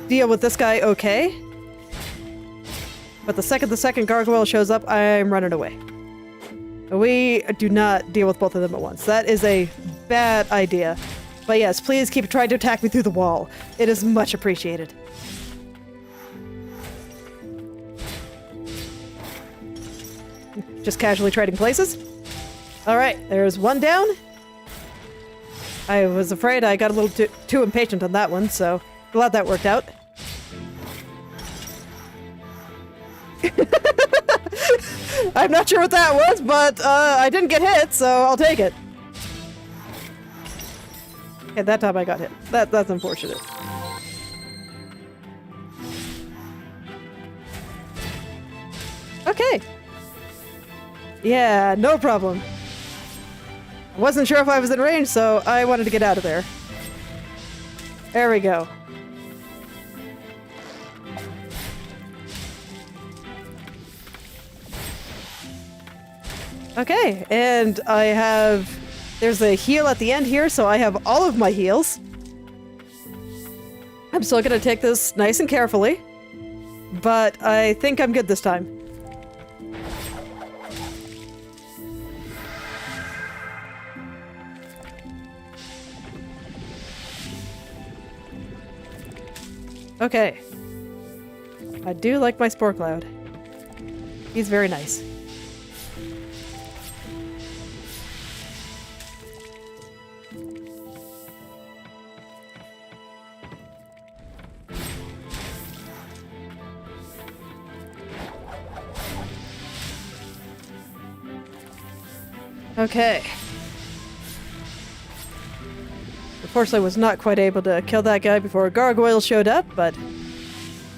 [SPEAKER 1] deal with this guy okay. But the second gargoyle shows up, I'm running away. We do not deal with both of them at once. That is a bad idea. But yes, please keep trying to attack me through the wall. It is much appreciated. Just casually trading places. Alright, there's one down. I was afraid I got a little too impatient on that one, so glad that worked out. I'm not sure what that was, but I didn't get hit, so I'll take it. Okay, that time I got hit. That's unfortunate. Okay. Yeah, no problem. I wasn't sure if I was in range, so I wanted to get out of there. There we go. Okay, and I have... There's a heal at the end here, so I have all of my heals. I'm still gonna take this nice and carefully, but I think I'm good this time. Okay. I do like my Spore Cloud. He's very nice. Okay. Unfortunately, I was not quite able to kill that guy before a gargoyle showed up, but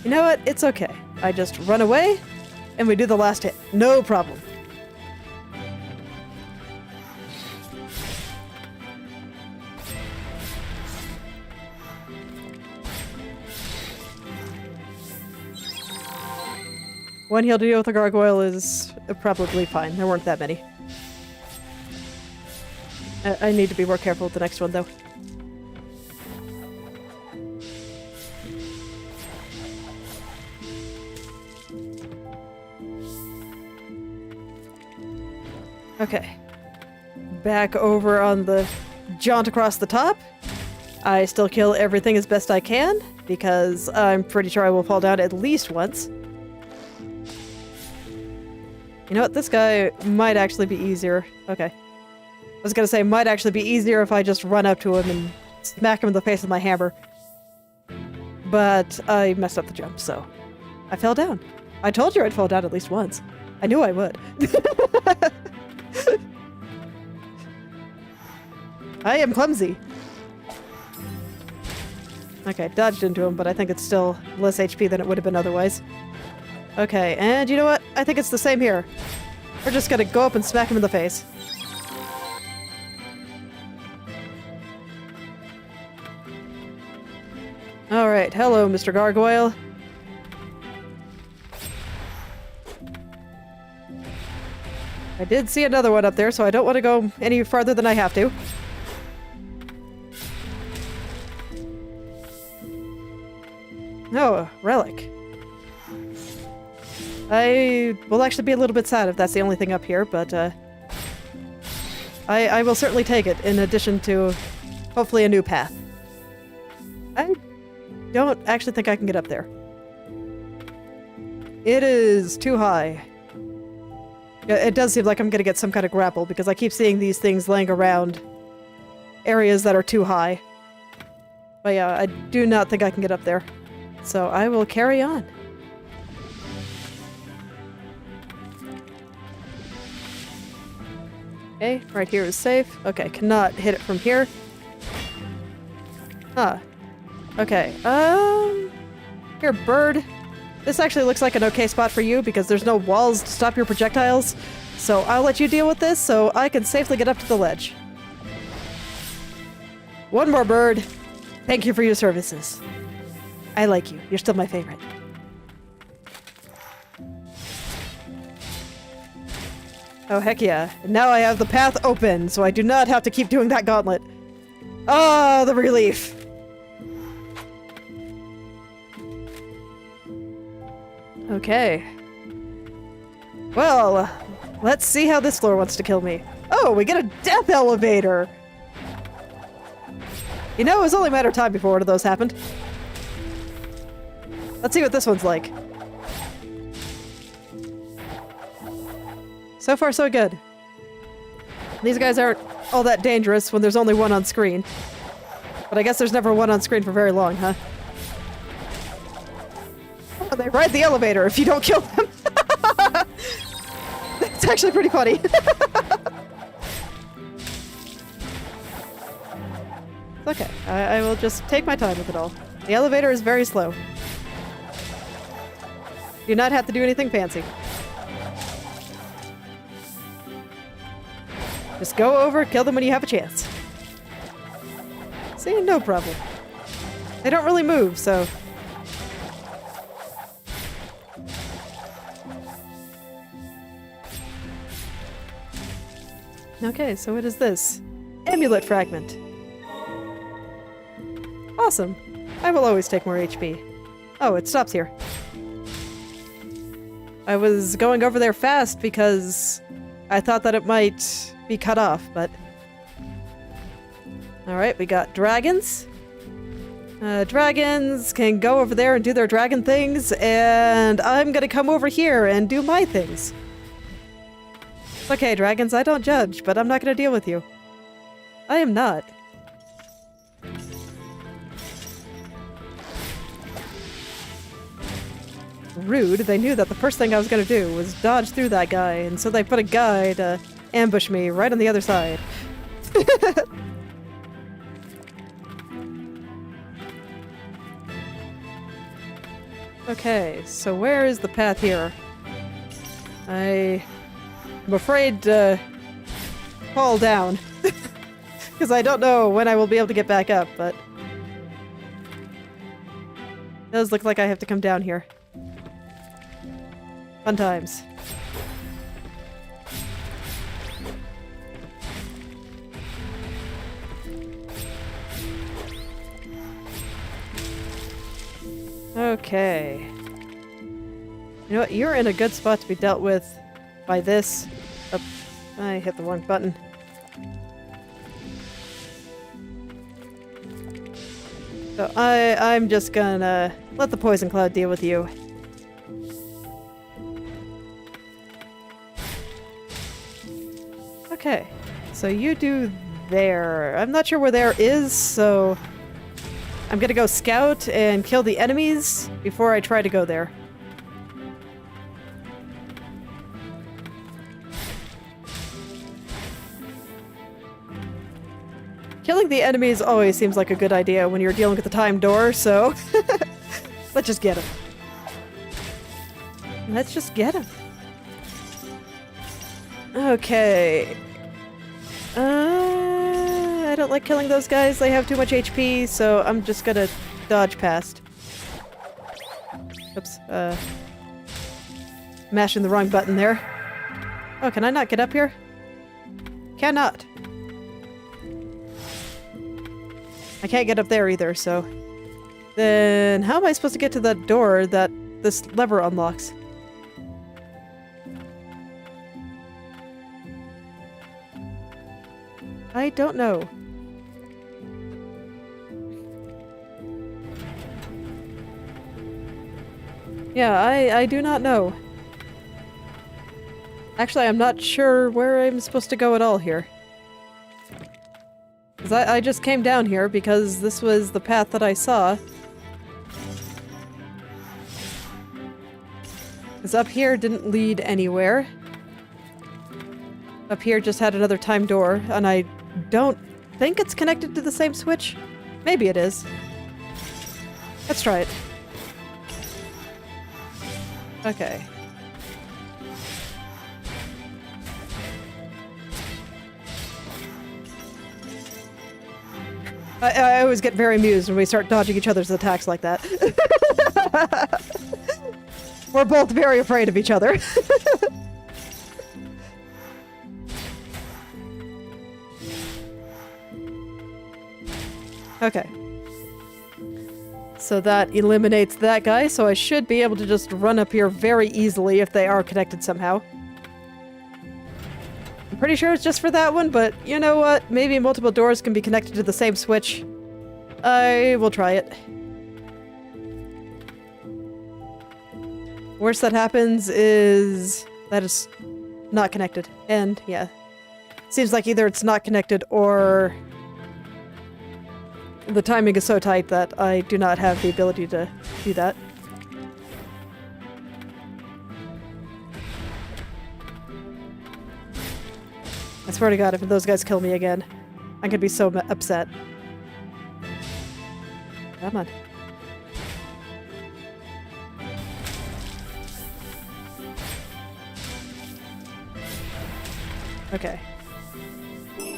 [SPEAKER 1] you know what? It's okay. I just run away, and we do the last hit. No problem. One heal to deal with a gargoyle is probably fine. There weren't that many. I need to be more careful with the next one, though. Okay. Back over on the jaunt across the top. I still kill everything as best I can, because I'm pretty sure I will fall down at least once. You know what? This guy might actually be easier. Okay. I was gonna say, might actually be easier if I just run up to him and smack him in the face with my hammer. But I messed up the jump, so I fell down. I told you I'd fall down at least once. I knew I would. I am clumsy. Okay, dodged into him, but I think it's still less HP than it would have been otherwise. Okay, and you know what? I think it's the same here. We're just gonna go up and smack him in the face. Alright, hello, Mr. Gargoyle. I did see another one up there, so I don't want to go any farther than I have to. Oh, a relic. I will actually be a little bit sad if that's the only thing up here, but I will certainly take it, in addition to hopefully a new path. I don't actually think I can get up there. It is too high. It does seem like I'm gonna get some kind of grapple, because I keep seeing these things laying around areas that are too high. But yeah, I do not think I can get up there. So I will carry on. Okay, right here is safe. Okay, cannot hit it from here. Huh. Okay, here, bird. This actually looks like an okay spot for you because there's no walls to stop your projectiles. So I'll let you deal with this so I can safely get up to the ledge. One more bird. Thank you for your services. I like you. You're still my favorite. Oh, heck yeah. And now I have the path open, so I do not have to keep doing that gauntlet. Ah, the relief. Okay. Well, let's see how this floor wants to kill me. Oh, we get a death elevator! You know, it was only a matter of time before one of those happened. Let's see what this one's like. So far, so good. These guys aren't all that dangerous when there's only one on screen. But I guess there's never one on screen for very long, huh? Oh, they ride the elevator if you don't kill them. It's actually pretty funny. Okay, I will just take my time with it all. The elevator is very slow. Do not have to do anything fancy. Just go over, kill them when you have a chance. See, no problem. They don't really move, so... Okay, so what is this? Amulet fragment. Awesome. I will always take more HP. Oh, it stops here. I was going over there fast because I thought that it might be cut off, but... Alright, we got dragons. Dragons can go over there and do their dragon things, and I'm gonna come over here and do my things. It's okay, dragons, I don't judge, but I'm not gonna deal with you. I am not. Rude, they knew that the first thing I was gonna do was dodge through that guy, and so they put a guy to ambush me right on the other side. Okay, so where is the path here? I'm afraid to fall down. Because I don't know when I will be able to get back up, but... It does look like I have to come down here. Fun times. Okay. You know what? You're in a good spot to be dealt with by this. Oh, I hit the wrong button. So I'm just gonna let the poison cloud deal with you. Okay, so you do there. I'm not sure where there is, so I'm gonna go scout and kill the enemies before I try to go there. Killing the enemies always seems like a good idea when you're dealing with the time door, so let's just get him. Let's just get him. Okay. I don't like killing those guys. They have too much HP, so I'm just gonna dodge past. Oops. Mashing the wrong button there. Oh, can I not get up here? Cannot. I can't get up there either, so... Then how am I supposed to get to that door that this lever unlocks? I don't know. Yeah, I do not know. Actually, I'm not sure where I'm supposed to go at all here. Because I just came down here because this was the path that I saw. Because up here didn't lead anywhere. Up here just had another time door, and I don't think it's connected to the same switch. Maybe it is. Let's try it. Okay. I always get very amused when we start dodging each other's attacks like that. We're both very afraid of each other. Okay. So that eliminates that guy, so I should be able to just run up here very easily if they are connected somehow. I'm pretty sure it's just for that one, but you know what? Maybe multiple doors can be connected to the same switch. I will try it. Worst that happens is that it's not connected. And yeah. Seems like either it's not connected or the timing is so tight that I do not have the ability to do that. I swear to God, if those guys kill me again, I'm gonna be so upset. Come on. Okay.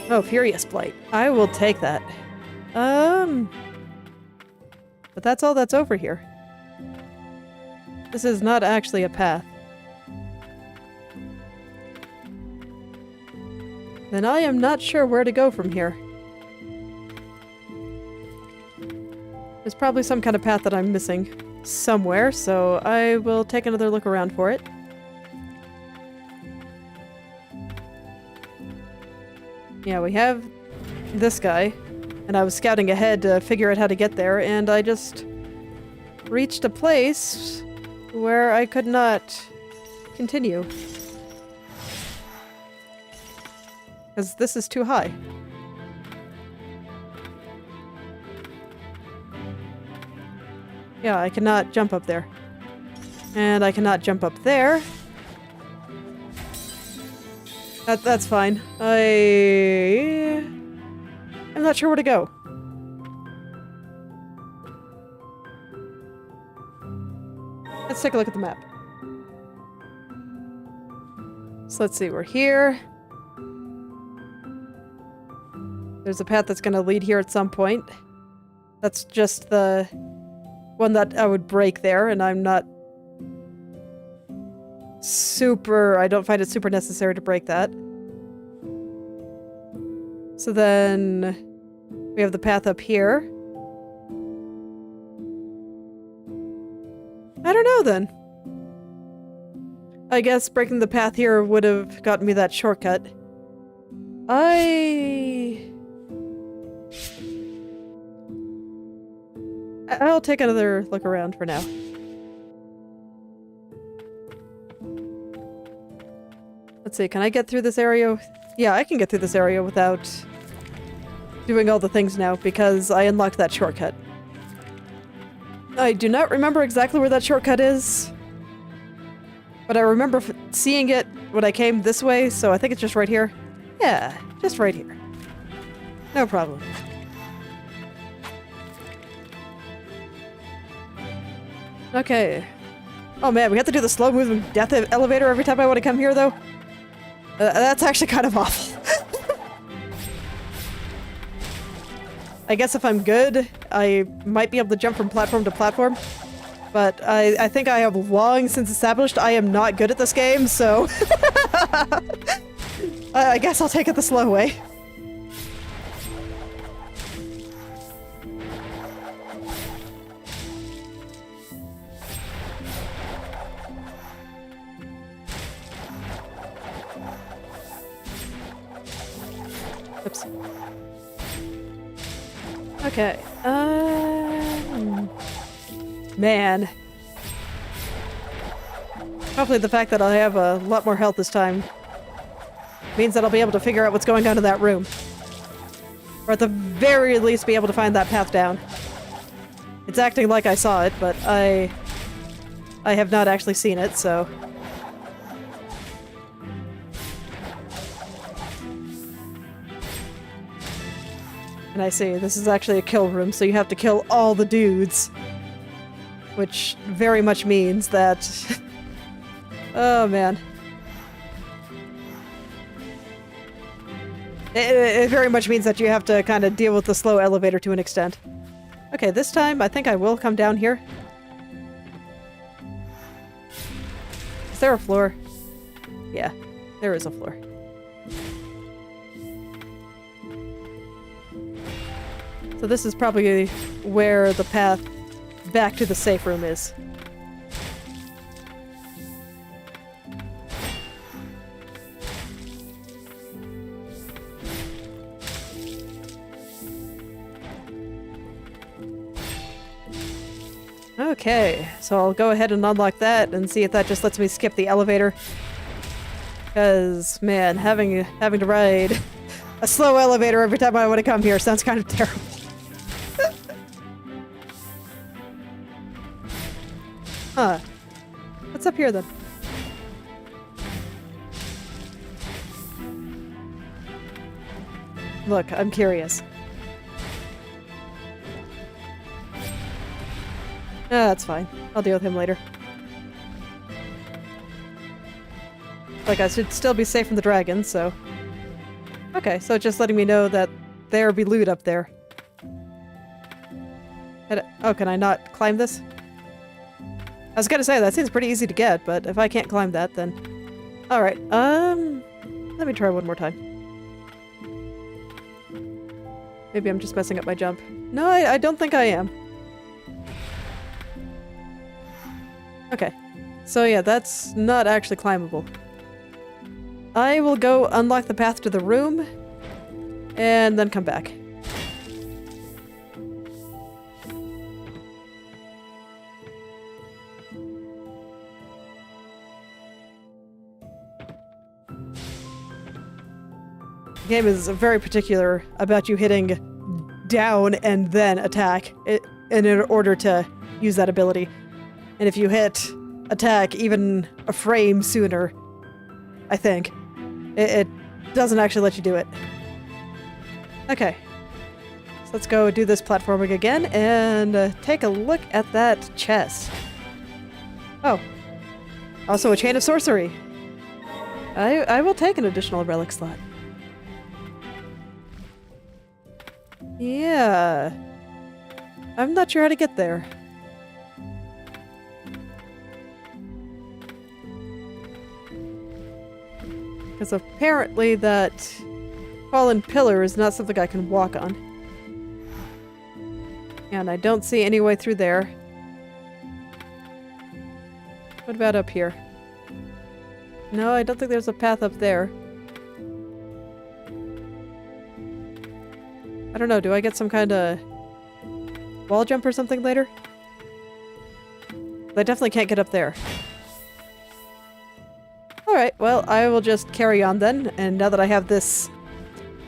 [SPEAKER 1] Oh, Furious Blight. I will take that. But that's all that's over here. This is not actually a path. Then I am not sure where to go from here. There's probably some kind of path that I'm missing somewhere, so I will take another look around for it. Yeah, we have this guy, and I was scouting ahead to figure out how to get there, and I just reached a place where I could not continue. Because this is too high. Yeah, I cannot jump up there. And I cannot jump up there. That's fine. I'm not sure where to go. Let's take a look at the map. So let's see, we're here. There's a path that's going to lead here at some point. That's just the one that I would break there, and I'm not I don't find it super necessary to break that. So then we have the path up here. I don't know then. I guess breaking the path here would have gotten me that shortcut. I'll take another look around for now. Let's see, can I get through this area? Yeah, I can get through this area without doing all the things now, because I unlocked that shortcut. I do not remember exactly where that shortcut is, but I remember seeing it when I came this way, so I think it's just right here. Yeah, just right here. No problem. Okay. Oh man, we have to do the slow-moving death elevator every time I want to come here, though? That's actually kind of awful. I guess if I'm good, I might be able to jump from platform to platform. But I think I have long since established I am not good at this game, so... I guess I'll take it the slow way. Oops. Okay. Man. Hopefully the fact that I have a lot more health this time means that I'll be able to figure out what's going on in that room. Or at the very least be able to find that path down. It's acting like I saw it, but I have not actually seen it, so... And I see, this is actually a kill room, so you have to kill all the dudes. Which very much means that... oh, man. It very much means that you have to kind of deal with the slow elevator to an extent. Okay, this time I think I will come down here. Is there a floor? Yeah, there is a floor. So this is probably where the path back to the safe room is. Okay, so I'll go ahead and unlock that and see if that just lets me skip the elevator. Because, man, having to ride a slow elevator every time I want to come here sounds kind of terrible. Huh. What's up here, then? Look, I'm curious. Ah, that's fine. I'll deal with him later. Like, I should still be safe from the dragon, so... Okay, so just letting me know that there be loot up there. Oh, can I not climb this? I was gonna say, that seems pretty easy to get, but if I can't climb that, then... Alright, let me try one more time. Maybe I'm just messing up my jump. No, I don't think I am. Okay. So yeah, that's not actually climbable. I will go unlock the path to the room, and then come back. The game is very particular about you hitting down and then attack in order to use that ability. And if you hit attack even a frame sooner, I think, it doesn't actually let you do it. Okay. So let's go do this platforming again and take a look at that chest. Oh. Also a chain of sorcery. I will take an additional relic slot. Yeah. I'm not sure how to get there. Because apparently that fallen pillar is not something I can walk on. And I don't see any way through there. What about up here? No, I don't think there's a path up there. I don't know, do I get some kind of wall jump or something later? I definitely can't get up there. Alright, well, I will just carry on then, and now that I have this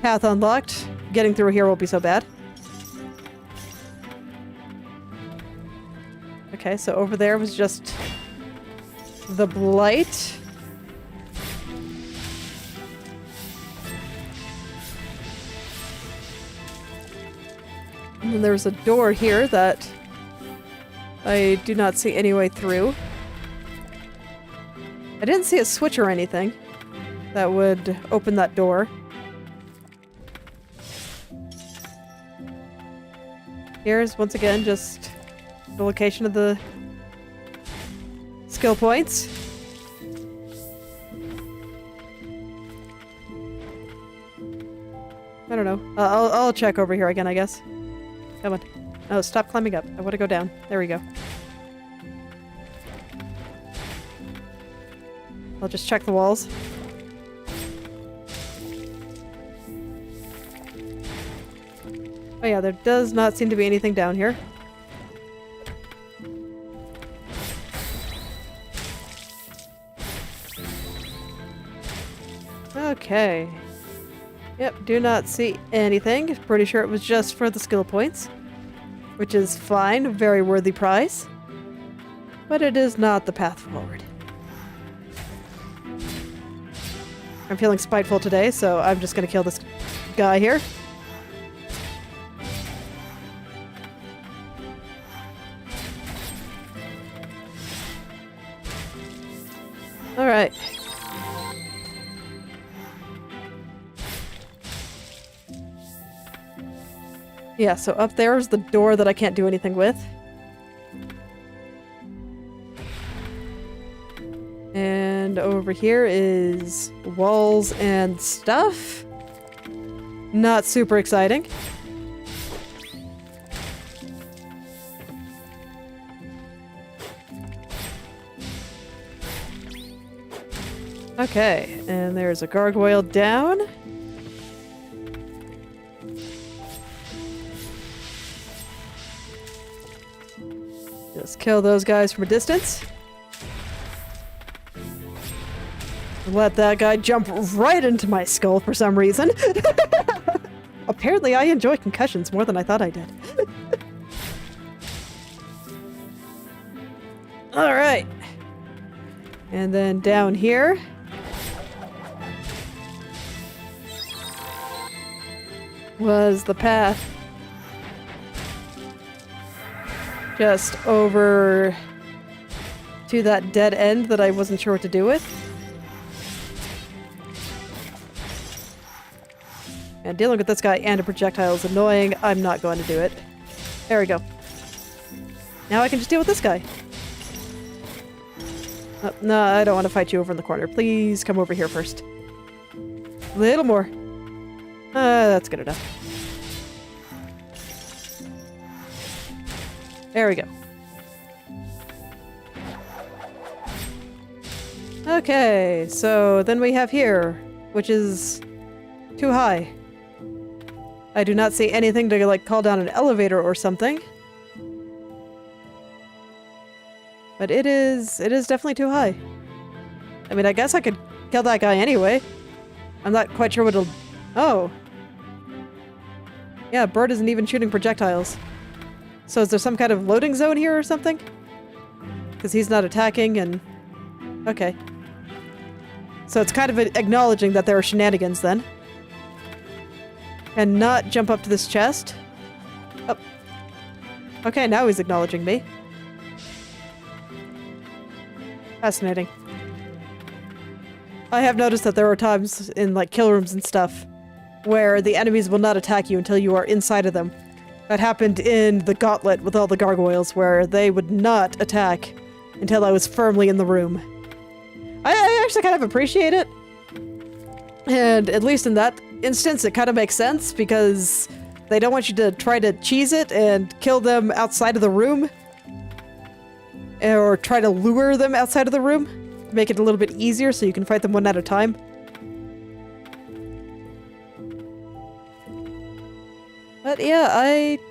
[SPEAKER 1] path unlocked, getting through here won't be so bad. Okay, so over there was just the blight. And then there's a door here that I do not see any way through. I didn't see a switch or anything that would open that door. Here's, once again, just the location of the skill points. I don't know. I'll check over here again, I guess. Come on. No, stop climbing up. I want to go down. There we go. I'll just check the walls. Oh yeah, there does not seem to be anything down here. Okay. Yep, do not see anything. Pretty sure it was just for the skill points. Which is fine, very worthy prize. But it is not the path forward. I'm feeling spiteful today, so I'm just gonna kill this guy here. Alright. Yeah, so up there is the door that I can't do anything with. And over here is walls and stuff. Not super exciting. Okay, and there's a gargoyle down. Just kill those guys from a distance. Let that guy jump right into my skull for some reason. Apparently I enjoy concussions more than I thought I did. Alright. And then down here. Was the path. Just over to that dead end that I wasn't sure what to do with. And dealing with this guy and a projectile is annoying. I'm not going to do it. There we go. Now I can just deal with this guy. Oh, no, I don't want to fight you over in the corner. Please come over here first. A little more. That's good enough. There we go. Okay, so then we have here, which is too high. I do not see anything to, like, call down an elevator or something. But it is definitely too high. I mean, I guess I could kill that guy anyway. I'm not quite sure what it'll... Oh. Yeah, Bird isn't even shooting projectiles. So is there some kind of loading zone here or something? Because he's not attacking and... Okay. So it's kind of acknowledging that there are shenanigans then. And not jump up to this chest. Oh. Okay, now he's acknowledging me. Fascinating. I have noticed that there are times in, like, kill rooms and stuff where the enemies will not attack you until you are inside of them. That happened in the Gauntlet with all the gargoyles, where they would not attack until I was firmly in the room. I actually kind of appreciate it. And at least in that instance, it kind of makes sense, because they don't want you to try to cheese it and kill them outside of the room. Or try to lure them outside of the room. Make it a little bit easier so you can fight them one at a time. But yeah,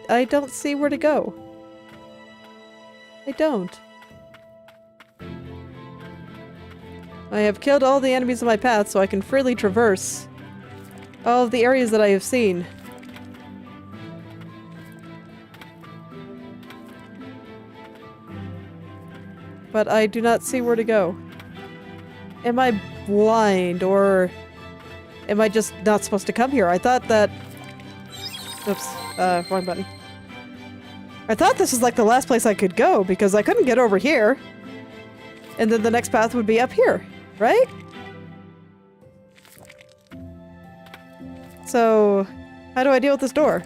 [SPEAKER 1] I don't see where to go. I don't. I have killed all the enemies in my path, so I can freely traverse all of the areas that I have seen. But I do not see where to go. Am I blind, or am I just not supposed to come here? I thought that... Oops, wrong button. I thought this was like the last place I could go, because I couldn't get over here. And then the next path would be up here, right? So, how do I deal with this door?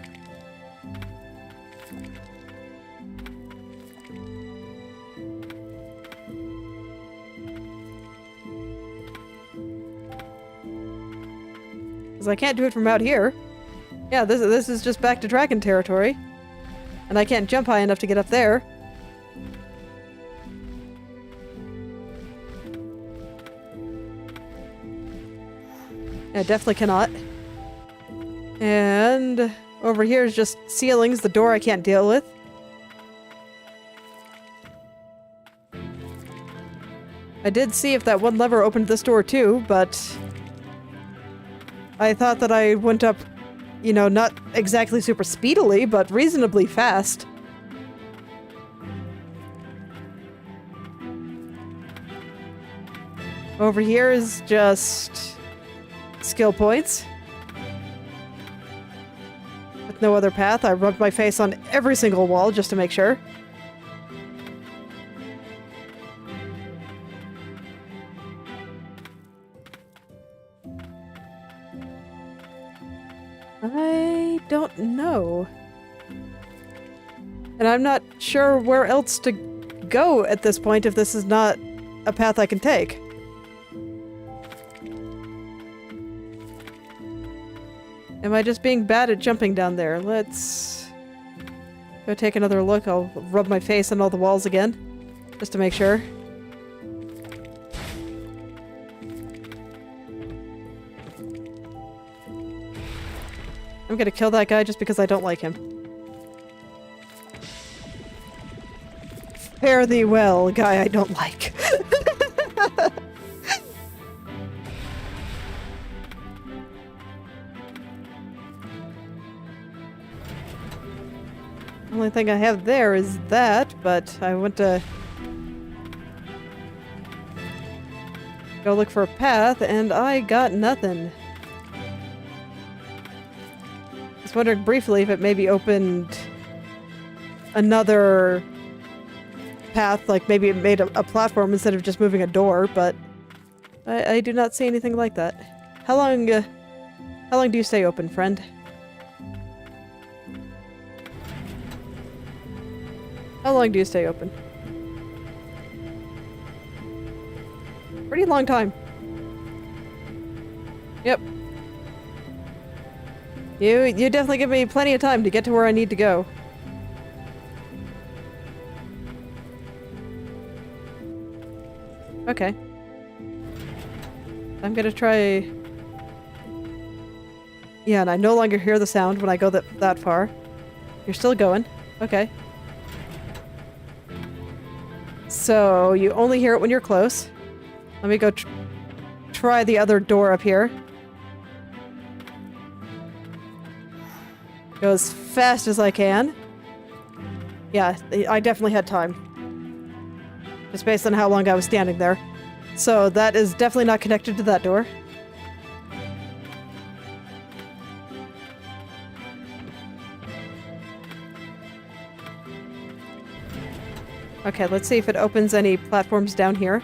[SPEAKER 1] Because I can't do it from out here. Yeah, this is just back to dragon territory. And I can't jump high enough to get up there. I definitely cannot. And over here is just ceilings, the door I can't deal with. I did see if that one lever opened this door too, but I thought that I went up, you know, not exactly super speedily, but reasonably fast. Over here is just skill points. With no other path, I rubbed my face on every single wall just to make sure. I don't know. And I'm not sure where else to go at this point if this is not a path I can take. Am I just being bad at jumping down there? Let's go take another look. I'll rub my face on all the walls again, just to make sure. I'm gonna kill that guy just because I don't like him. Fare thee well, guy I don't like. Only thing I have there is that, but I want to go look for a path, and I got nothing. I was wondering briefly if it maybe opened another path, like maybe it made a platform instead of just moving a door, but I do not see anything like that. How long do you stay open, friend? How long do you stay open? Pretty long time. Yep. You definitely give me plenty of time to get to where I need to go. Okay. I'm gonna try... Yeah, and I no longer hear the sound when I go that far. You're still going. Okay. So, you only hear it when you're close. Let me go try the other door up here. Go as fast as I can. Yeah, I definitely had time. Just based on how long I was standing there. So that is definitely not connected to that door. Okay, let's see if it opens any platforms down here.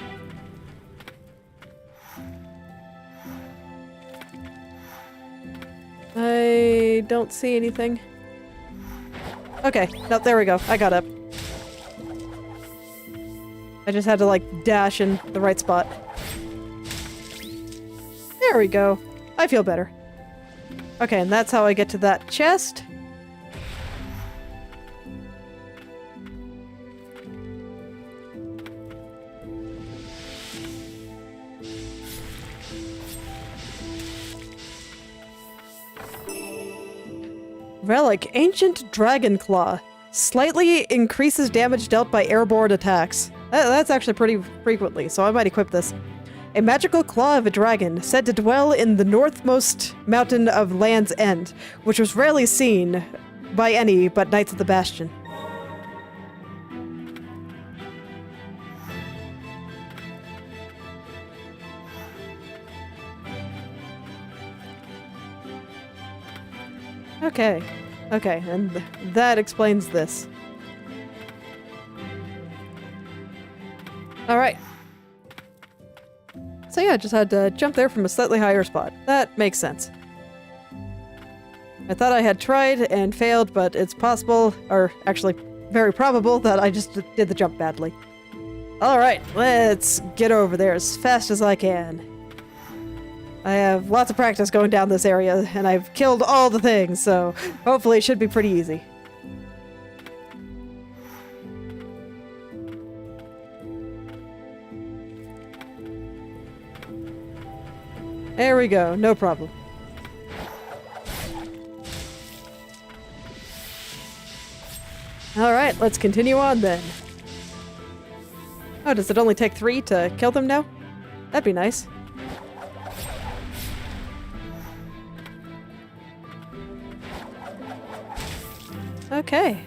[SPEAKER 1] I don't see anything. Okay, no, there we go. I got up. I just had to, like, dash in the right spot. There we go. I feel better. Okay, and that's how I get to that chest. Relic, Ancient Dragon Claw. Slightly increases damage dealt by airborne attacks. That's actually pretty frequently, so I might equip this. A magical claw of a dragon, said to dwell in the northmost mountain of Land's End, which was rarely seen by any but Knights of the Bastion. Okay. Okay, and that explains this. Alright. So yeah, I just had to jump there from a slightly higher spot. That makes sense. I thought I had tried and failed, but it's possible, or actually very probable, that I just did the jump badly. Alright, let's get over there as fast as I can. I have lots of practice going down this area, and I've killed all the things, so hopefully it should be pretty easy. There we go, no problem. Alright, let's continue on then. Oh, does it only take 3 to kill them now? That'd be nice. Okay.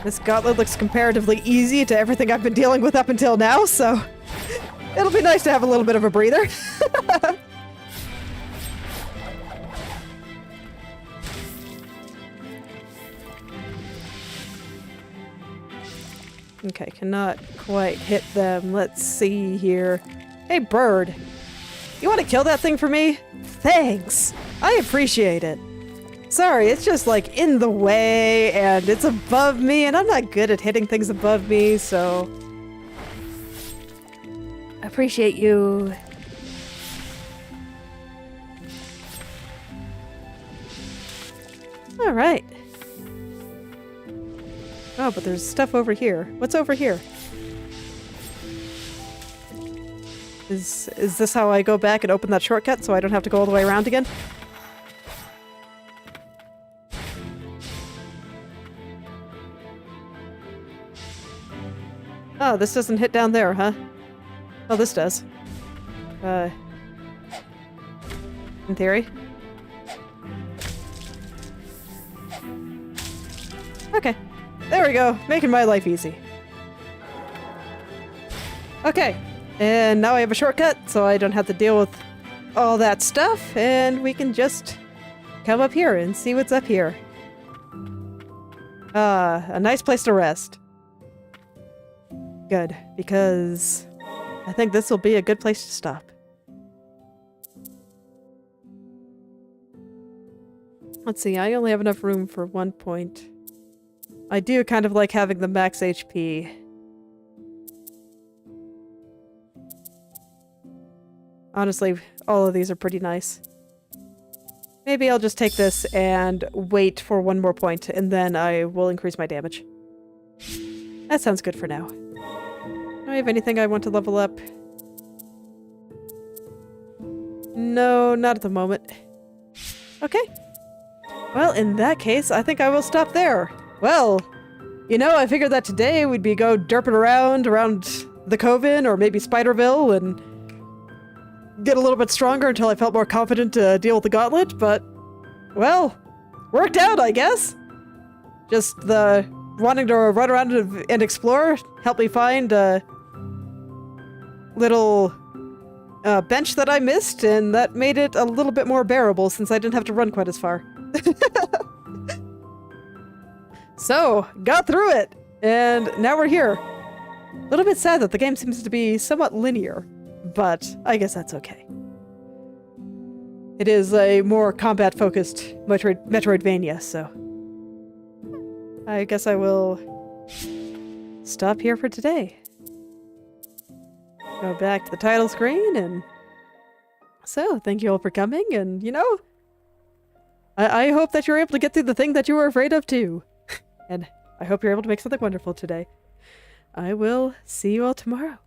[SPEAKER 1] This gauntlet looks comparatively easy to everything I've been dealing with up until now, so it'll be nice to have a little bit of a breather. Okay, cannot quite hit them. Let's see here. Hey, bird. You want to kill that thing for me? Thanks! I appreciate it. Sorry, it's just like in the way and it's above me and I'm not good at hitting things above me, so... I appreciate you. Alright. Oh, but there's stuff over here. What's over here? Is this how I go back and open that shortcut so I don't have to go all the way around again? Oh, this doesn't hit down there, huh? Oh, this does. In theory. Okay. There we go. Making my life easy. Okay. And now I have a shortcut, so I don't have to deal with all that stuff, and we can just come up here and see what's up here. A nice place to rest. Good, because I think this will be a good place to stop. Let's see, I only have enough room for 1 point. I do kind of like having the max HP. Honestly, all of these are pretty nice. Maybe I'll just take this and wait for 1 more point, and then I will increase my damage. That sounds good for now. Do I have anything I want to level up? No, not at the moment. Okay. Well, in that case, I think I will stop there. Well, you know, I figured that today we'd be derping around the Coven, or maybe Spiderville, and get a little bit stronger until I felt more confident to deal with the gauntlet, but, well, worked out, I guess. Just the wanting to run around and explore helped me find a little bench that I missed, and that made it a little bit more bearable since I didn't have to run quite as far. So, got through it, and now we're here. A little bit sad that the game seems to be somewhat linear, but I guess that's okay. It is a more combat-focused Metroidvania, so... I guess I will stop here for today. Go back to the title screen, and... So, thank you all for coming, and, you know... I hope that you're able to get through the thing that you were afraid of, too. And I hope you're able to make something wonderful today. I will see you all tomorrow.